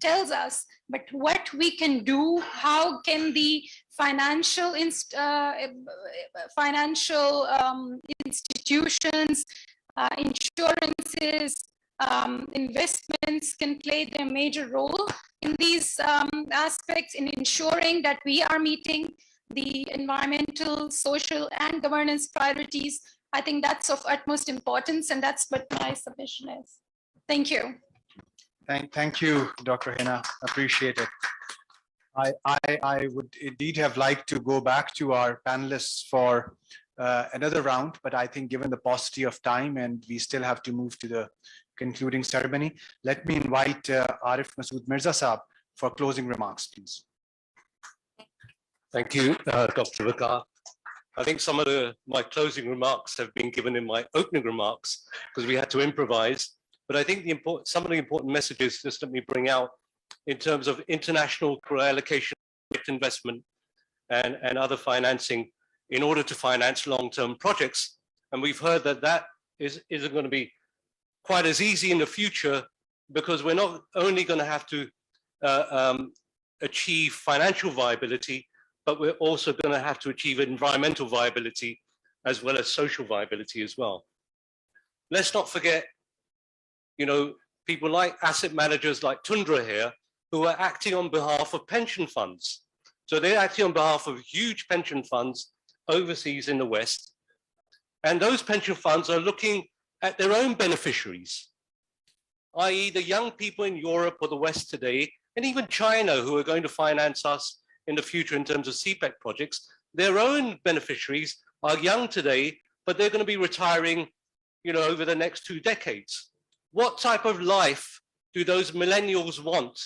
tells us. But what we can do, how can the financial institutions, insurances, investments can play their major role in these aspects, in ensuring that we are meeting the environmental, social, and governance priorities. I think that's of utmost importance, and that's what my submission is. Thank you. Thank you, Dr. Hina. Appreciate it. I would indeed have liked to go back to our panelists for another round, but I think given the paucity of time and we still have to move to the concluding ceremony, let me invite Arif Masood Mirza Saab for closing remarks, please. Thank you, Dr. Vakar. I think some of my closing remarks have been given in my opening remarks because we had to improvise. But I think some of the important messages, just let me bring out in terms of international allocation investment and other financing in order to finance long-term projects. And we've heard that that isn't going to be quite as easy in the future, because we're not only going to have to achieve financial viability, but we're also going to have to achieve environmental viability as well as social viability as well. Let's not forget, people like asset managers like Tundra here, who are acting on behalf of pension funds. So they're acting on behalf of huge pension funds overseas in the West. And those pension funds are looking at their own beneficiaries, i.e. the young people in Europe or the West today, and even China, who are going to finance us in the future in terms of CPEC projects. Their own beneficiaries are young today, but they're going to be retiring, over the next 2 decades. What type of life do those millennials want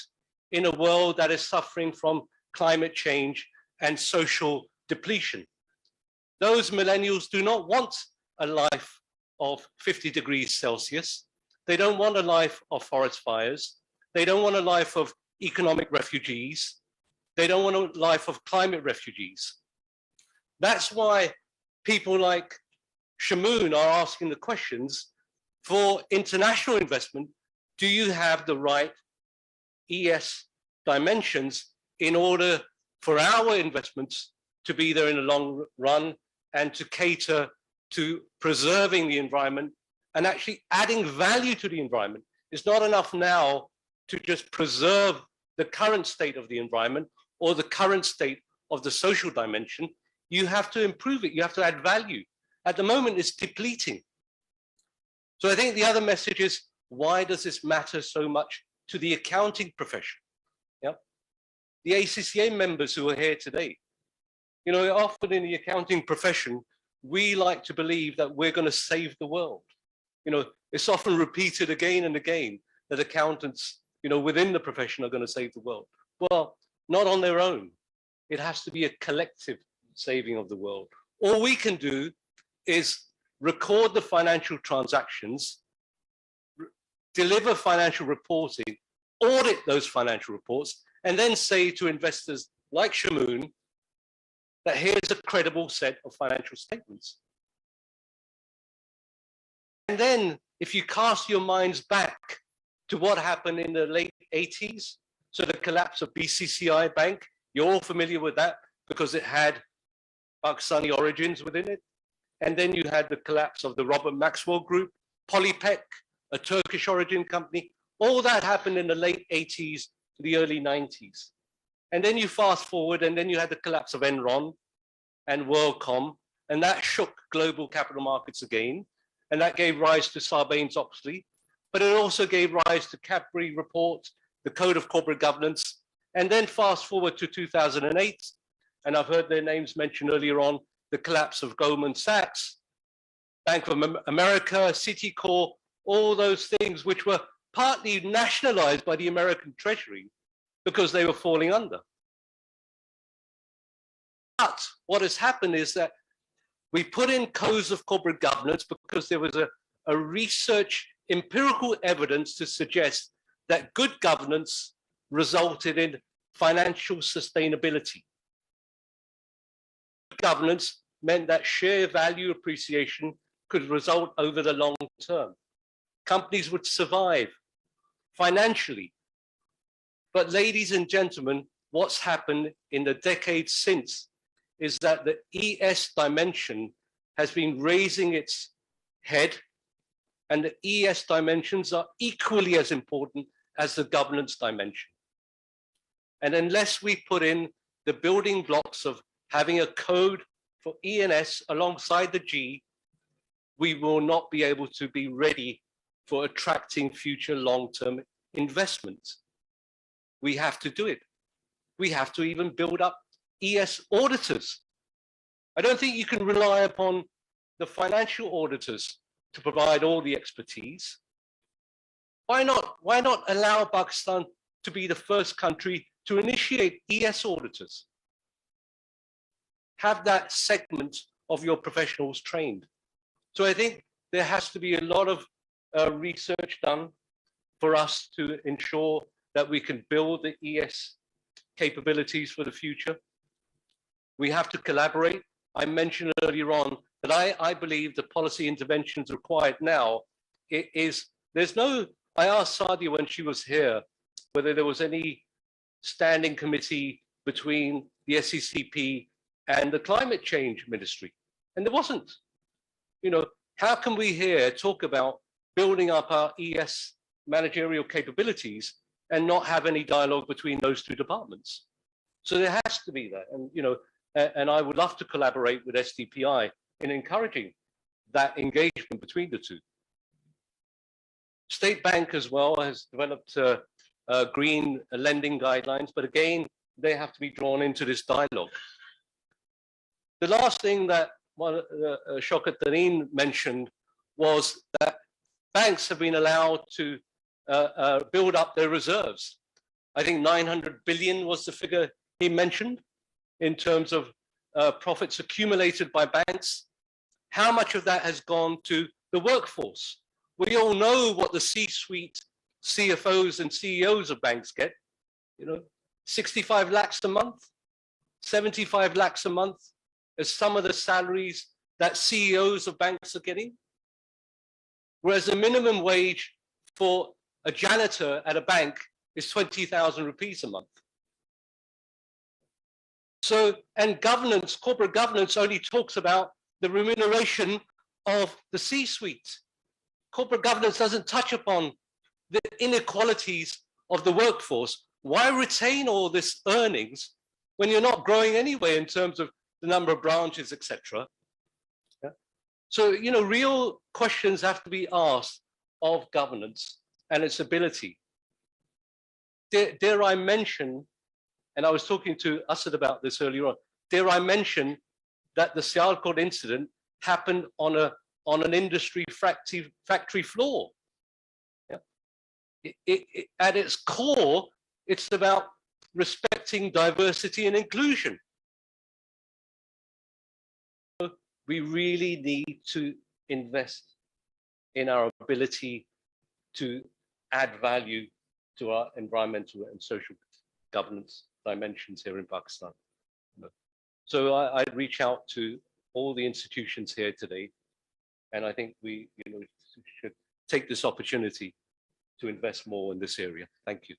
in a world that is suffering from climate change and social depletion? Those millennials do not want a life of 50 degrees Celsius. They don't want a life of forest fires. They don't want a life of economic refugees. They don't want a life of climate refugees. That's why people like Shamoon are asking the questions for international investment. Do you have the right ES dimensions in order for our investments to be there in the long run and to cater to preserving the environment and actually adding value to the environment? It's not enough now to just preserve the current state of the environment or the current state of the social dimension. You have to improve it. You have to add value. At the moment, it's depleting. So I think the other message is, why does this matter so much to the accounting profession? Yeah, the ACCA members who are here today, often in the accounting profession, we like to believe that we're going to save the world. You know, it's often repeated again and again that accountants, you know, within the profession are going to save the world. Well, not on their own. It has to be a collective saving of the world. All we can do is record the financial transactions, deliver financial reporting, audit those financial reports, and then say to investors like Shamoon that here's a credible set of financial statements. And then if you cast your minds back to what happened in the late 80s, so the collapse of Bcci Bank, you're all familiar with that because it had Pakistani origins within it. And then you had the collapse of the Robert Maxwell Group, Polypec, a Turkish origin company. All that happened in the late 80s to the early 90s. And then you fast forward, and then you had the collapse of Enron and WorldCom, and that shook global capital markets again. And that gave rise to Sarbanes-Oxley, but it also gave rise to Cadbury Report, the Code of Corporate Governance. And then fast forward to 2008, and I've heard their names mentioned earlier on, the collapse of Goldman Sachs, Bank of America, Citicorp, all those things which were partly nationalized by the American Treasury because they were falling under. But what has happened is that we put in codes of corporate governance because there was a research, empirical evidence to suggest that good governance resulted in financial sustainability. Governance meant that share value appreciation could result over the long term. Companies would survive financially. But ladies and gentlemen, what's happened in the decades since is that the ES dimension has been raising its head, and the ES dimensions are equally as important as the governance dimension. And unless we put in the building blocks of having a code for ENS alongside the G, we will not be able to be ready for attracting future long-term investments. We have to do it. We have to even build up ES auditors. I don't think you can rely upon the financial auditors to provide all the expertise. Why not allow Pakistan to be the first country to initiate ES auditors? Have that segment of your professionals trained. So I think there has to be a lot of research done for us to ensure that we can build the ES capabilities for the future. We have to collaborate. I mentioned earlier on that I believe the policy interventions required now I asked Sadia when she was here whether there was any standing committee between the SECP and the climate change ministry, and there wasn't. You know, how can we here talk about building up our ES managerial capabilities and not have any dialogue between those two departments? So there has to be that, and you know, and I would love to collaborate with SDPI in encouraging that engagement between the two. State Bank as well has developed green lending guidelines, but again, they have to be drawn into this dialogue. The last thing that Shaukat Tareen mentioned was that banks have been allowed to build up their reserves. I think 900 billion was the figure he mentioned in terms of profits accumulated by banks. How much of that has gone to the workforce? We all know what the C-suite CFOs and CEOs of banks get, you know, 65 lakhs a month, 75 lakhs a month is some of the salaries that CEOs of banks are getting. Whereas the minimum wage for a janitor at a bank is 20,000 rupees a month. So, and governance, corporate governance only talks about the remuneration of the C-suite. Corporate governance doesn't touch upon the inequalities of the workforce. Why retain all this earnings when you're not growing anyway in terms of the number of branches, etc.? Yeah. So, you know, real questions have to be asked of governance and its ability. Dare I mention, and I was talking to Asad about this earlier on, dare I mention that the Sialkot incident happen on an industry factory floor. Yeah. At its core, it's about respecting diversity and inclusion. We really need to invest in our ability to add value to our environmental and social governance dimensions here in Pakistan. So I'd reach out to all the institutions here today, and I think we should take this opportunity to invest more in this area. Thank you.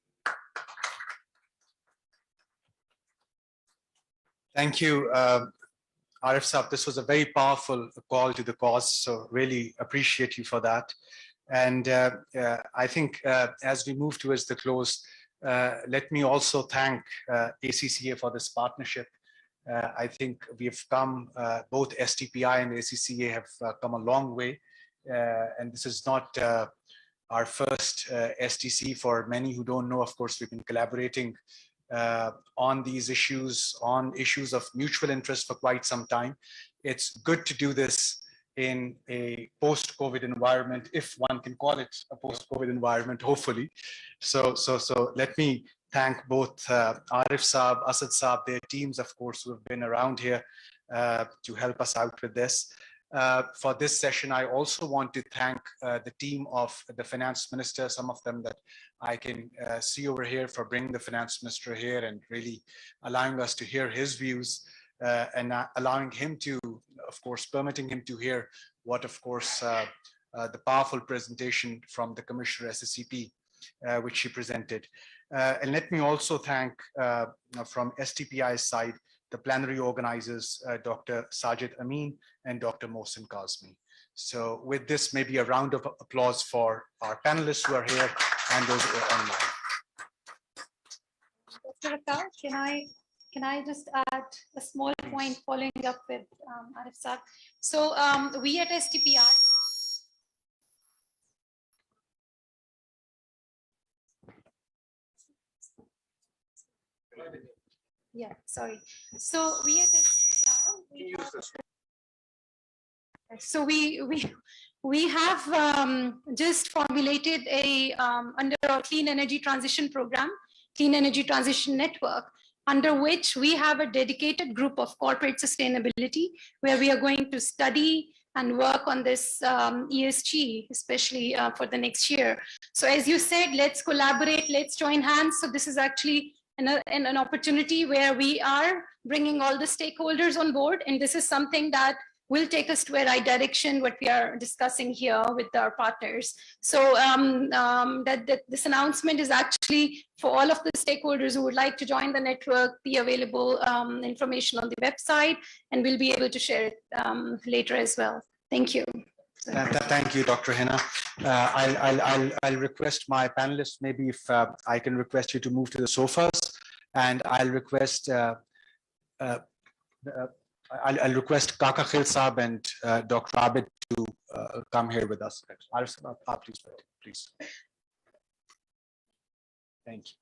Thank you, Arif Saab. This was a very powerful call to the cause, so really appreciate you for that. And I think as we move towards the close, let me also thank ACCA for this partnership. I think we've come, both STPI and ACCA have come a long way. And this is not our first STC. For many who don't know, of course, we've been collaborating on these issues, on issues of mutual interest for quite some time. It's good to do this in a post-COVID environment, if one can call it a post-COVID environment, hopefully. So let me thank both Arif Saab, Asad Saab, their teams, of course, who have been around here to help us out with this. For this session, I also want to thank the team of the finance minister, some of them that I can see over here, for bringing the finance minister here and really allowing us to hear his views and allowing him to, of course, permitting him to hear what, of course, the powerful presentation from the Commissioner SSCP, which she presented. And let me also thank from STPI's side, the plenary organizers, Dr. Sajid Amin and Dr. Mohsin Kazmi. So with this, maybe a round of applause for our panelists who are here and those who are online. Dr. Akkar, can I just add a small point following up with Arif Saab? So we at STPI, yeah, sorry. So we at STPI, so we have just formulated a under our Clean Energy Transition Program, Clean Energy Transition Network, under which we have a dedicated group of corporate sustainability, where we are going to study and work on this ESG, especially for the next year. So as you said, let's collaborate, let's join hands. So this is actually an opportunity where we are bringing all the stakeholders on board, and this is something that will take us to a right direction, what we are discussing here with our partners. So this announcement is actually for all of the stakeholders who would like to join the network, the available information on the website, and we'll be able to share it later as well. Thank you. Thank you, Dr. Hina. I'll request my panelists, maybe if I can request you to move to the sofas, and I'll request I'll request Kaka Khil Saab and Dr. Abid to come here with us. Please. Thank you.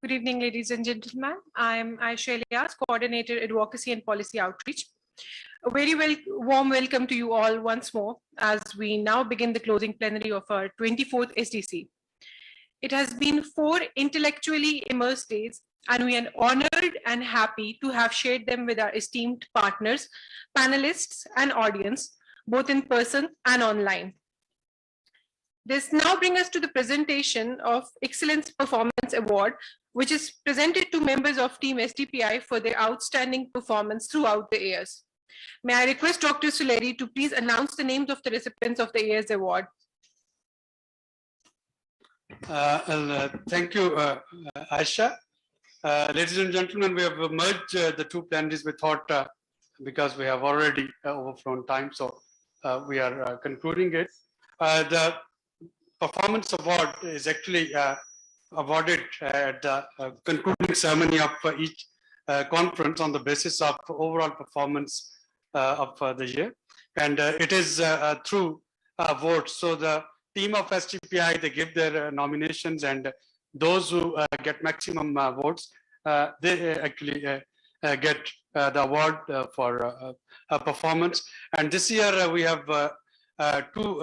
Good evening, ladies and gentlemen. I am Aisha Elias, Coordinator, Advocacy and Policy Outreach. A very warm welcome to you all once more as we now begin the closing plenary of our 24th SDC. It has been 4 intellectually immersed days, and we are honored and happy to have shared them with our esteemed partners, panelists, and audience, both in person and online. This now brings us to the presentation of Excellence Performance Award, which is presented to members of Team STPI for their outstanding performance throughout the years. May I request Dr. Suleri to please announce the names of the recipients of the year's award. Thank you, Aisha. Ladies and gentlemen, we have merged the 2 plenaries. We thought, because we have already overflown time, so we are concluding it. The performance award is actually awarded at the concluding ceremony of each conference on the basis of overall performance of the year. And it is through votes. So the team of STPI, they give their nominations, and those who get maximum votes, they actually get the award for performance. And this year we have two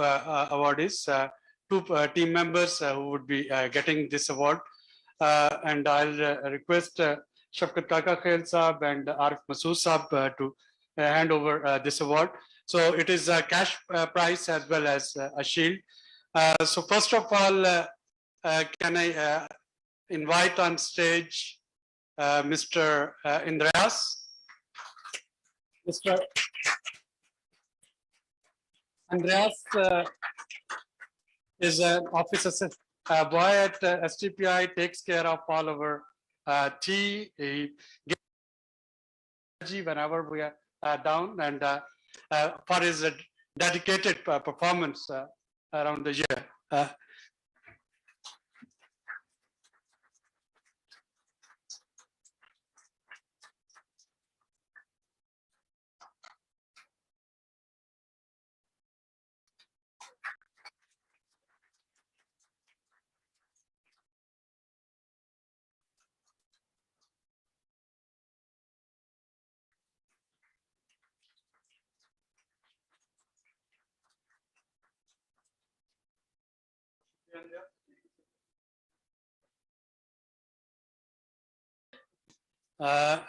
awardees, two team members who would be getting this award. And I'll request Shafkat Kaka Khail Saab and Arif Masood Saab to hand over this award. So it is a cash prize as well as a shield. So first of all, can I invite on stage Mr. Andreas? Mr. Andreas is an officer boy at STPI, takes care of all our tea. He gives whenever we are down, and for his dedicated performance around the year.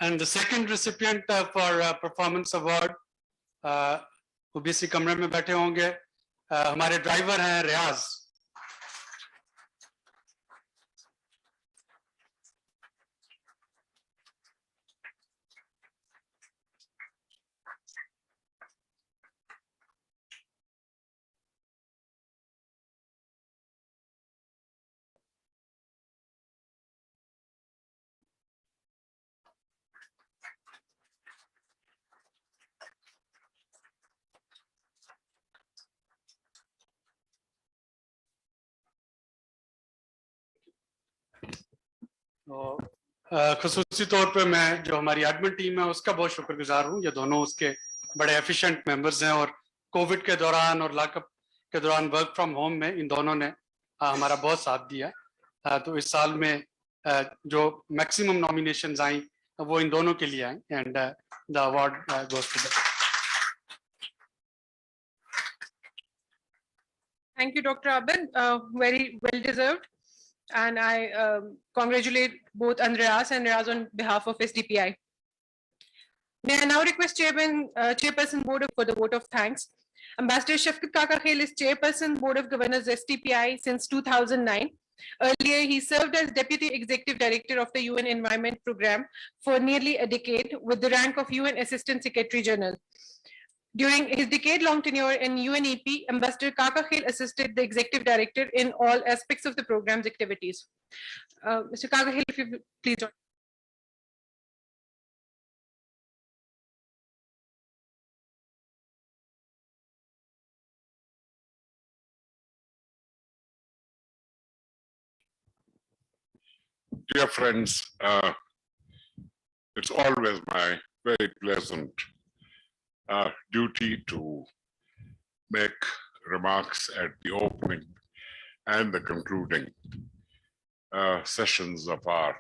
And the second recipient for performance award, वो भी इसी कमरे में बैठे होंगे, हमारे driver हैं रियाज. खसूसी तौर पे मैं जो हमारी एडमिन टीम है उसका बहुत शुक्रगुजार हूँ. ये दोनों उसके बड़े एफिशिएंट मेंबर्स हैं, और कोविड के दौरान और लॉकअप के दौरान वर्क फ्रॉम होम में इन दोनों ने हमारा बहुत साथ दिया. तो इस साल में जो मैक्सिमम नॉमिनेशंस आई वो इन दोनों के लिए I, and the award goes to them. Thank you, Dr. Abid. Very well deserved. And I congratulate both Andreas and Riaz on behalf of SDPI. May I now request Chairperson Board for the vote of thanks. Ambassador Shafkat Kaka Khail is Chairperson Board of Governors SDPI since 2009. Earlier, he served as Deputy Executive Director of the UN Environment Programme for nearly a decade with the rank of UN Assistant Secretary General. During his decade-long tenure in UNEP, Ambassador Kaka Khail assisted the Executive Director in all aspects of the program's activities. Mr. Kaka Khail, if you please join. Dear friends, it's always my very pleasant duty to make remarks at the opening and the concluding sessions of our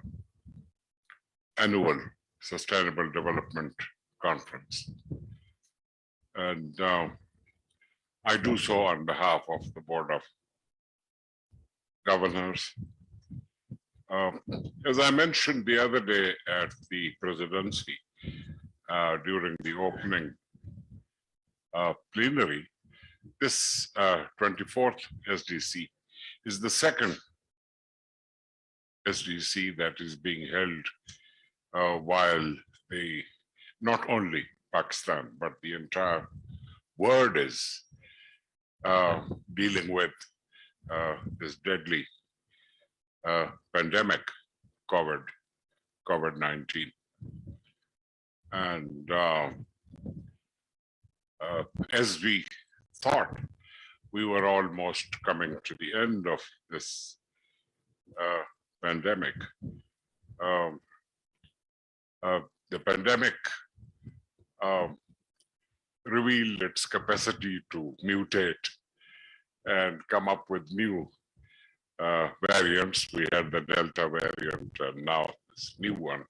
annual Sustainable Development Conference. And I do so on behalf of the Board of Governors. As I mentioned the other day at the presidency during the opening plenary, this 24th SDC is the second SDC that is being held while not only Pakistan, but the entire world is dealing with this deadly pandemic, COVID-19. And as we thought we were almost coming to the end of this pandemic. Um, the pandemic revealed its capacity to mutate and come up with new variants. We had the Delta variant, and now this new one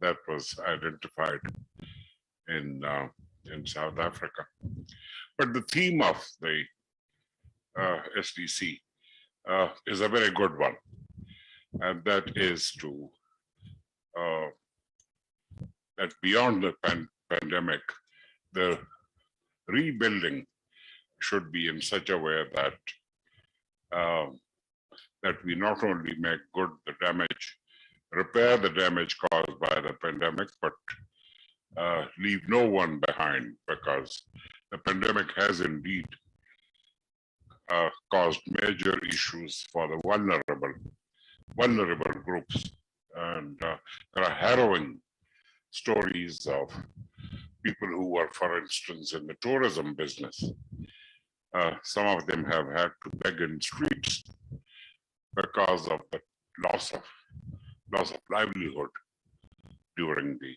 that was identified in South Africa. But the theme of the SDC is a very good one, and that is to that beyond the pandemic, the rebuilding should be in such a way that that we not only make good the damage, repair the damage caused by the pandemic, but leave no one behind, because the pandemic has indeed caused major issues for the vulnerable groups. And there are harrowing stories of people who were, for instance, in the tourism business. Some of them have had to beg in streets because of the loss of livelihood during the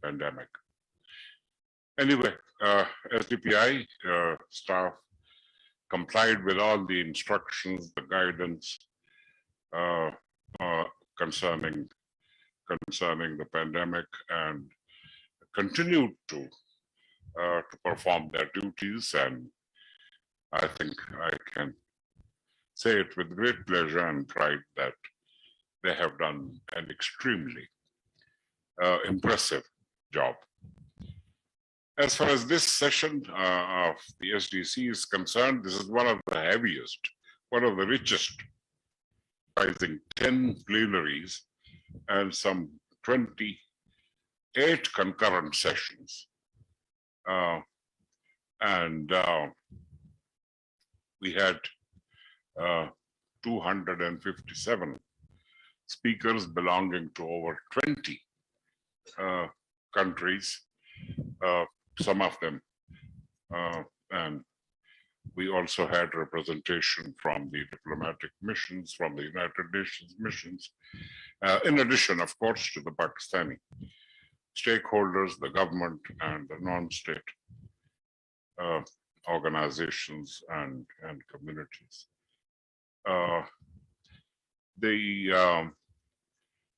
pandemic. Anyway, SDPI staff complied with all the instructions, the guidance concerning the pandemic, and continued to perform their duties. And I think I can say it with great pleasure and pride that they have done an extremely impressive job. As far as this session of the SDC is concerned, this is one of the heaviest, one of the richest, comprising 10 plenaries and some 28 concurrent sessions. We had 257 speakers belonging to over 20 countries, some of them, and we also had representation from the diplomatic missions, from the United Nations missions, in addition, of course, to the Pakistani stakeholders, the government, and the non-state organizations and communities. The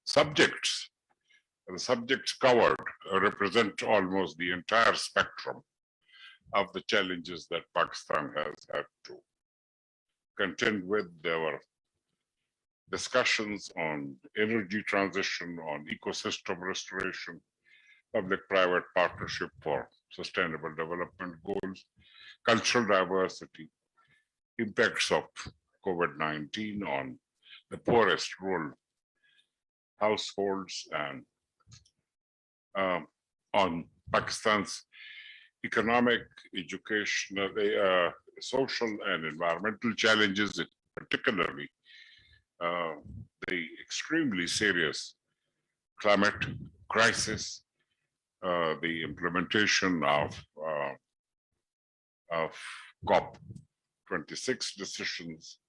subjects covered represent almost the entire spectrum of the challenges that Pakistan has had to contend with. There were discussions on energy transition, on ecosystem restoration, public-private partnership for sustainable development goals, cultural diversity, impacts of COVID-19 on the poorest rural households, and on Pakistan's economic, educational, social, and environmental challenges, particularly the extremely serious climate crisis, the implementation of COP26 decisions,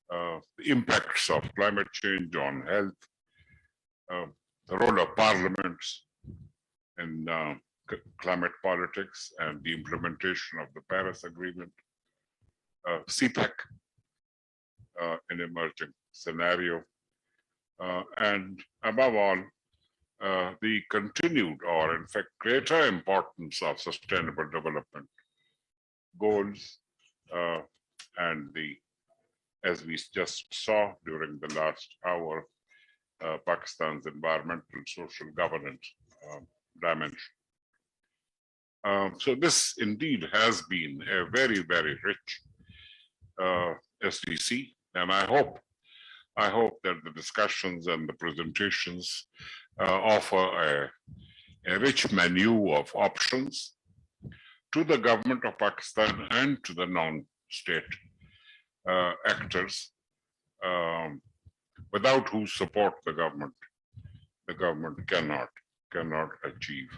the impacts of climate change on health, the role of parliaments in climate politics, and the implementation of the Paris Agreement, CPEC, an emerging scenario, and above all, the continued, or in fact, greater importance of sustainable development goals, and the, as we just saw during the last hour, Pakistan's environmental social governance dimension. So this indeed has been a very, very rich SDC, and I hope that the discussions and the presentations offer a rich menu of options to the government of Pakistan and to the non-state actors, without whose support the government cannot achieve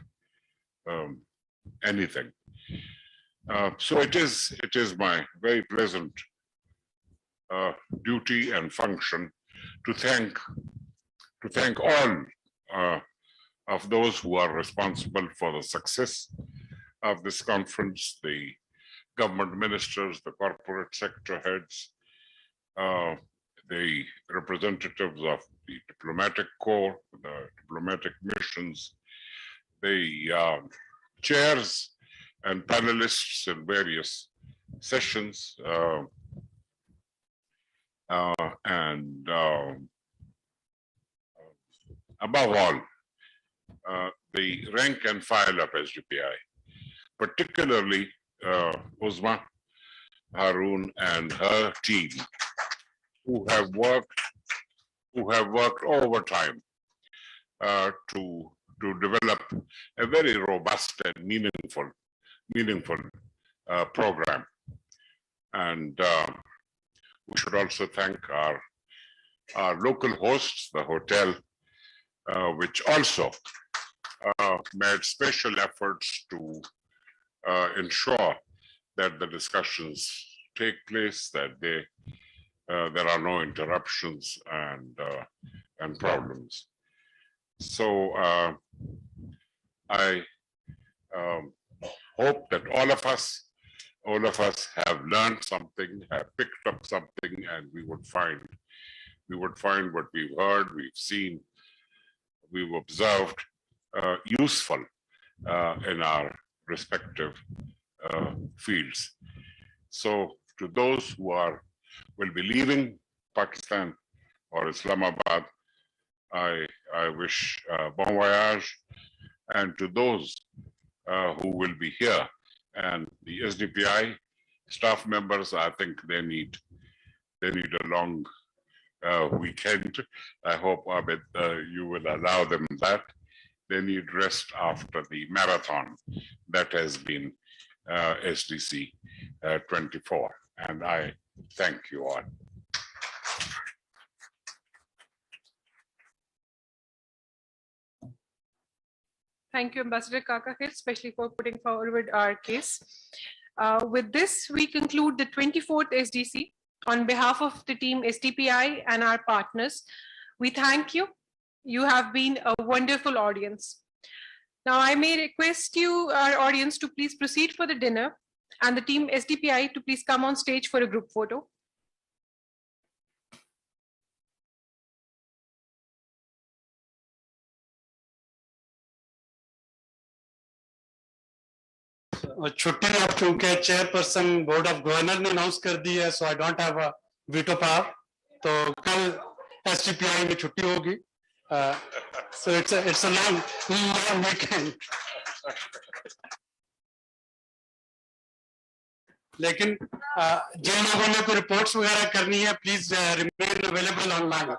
anything. So it is my very pleasant duty and function to thank all of those who are responsible for the success of this conference, the government ministers, the corporate sector heads, the representatives of the diplomatic corps, the diplomatic missions, the chairs and panelists in various sessions, and above all, the rank and file of SDPI, particularly Uzma, Harun and her team, who have worked overtime to develop a very robust and meaningful program. And we should also thank our local hosts, the hotel, which also made special efforts to ensure that the discussions take place, that there are no interruptions and problems. So I hope that all of us have learned something, have picked up something, and we would find what we've heard, we've seen, we've observed useful in our respective fields. So to those who will be leaving Pakistan or Islamabad, I wish bon voyage, and to those who will be here and the SDPI staff members, I think they need a long weekend. I hope, Abid, you will allow them that. They need rest after the marathon that has been SDC 24, and I thank you all. Thank you, Ambassador Kakakir, especially for putting forward our case. With this, we conclude the 24th SDC. On behalf of the team SDPI and our partners, we thank you. You have been a wonderful audience. Now, I may request you, our audience, to please proceed for the dinner, and the team SDPI to please come on stage for a group photo. छुट्टी अब चूंकि chairperson board of governor ने announce कर दी है, so I don't have a veto power, तो कल STPI में छुट्टी होगी, so it's a long weekend. लेकिन जिन लोगों ने कोई रिपोर्ट्स वगैरह करनी है, प्लीज रिमेन अवेलेबल ऑनलाइन।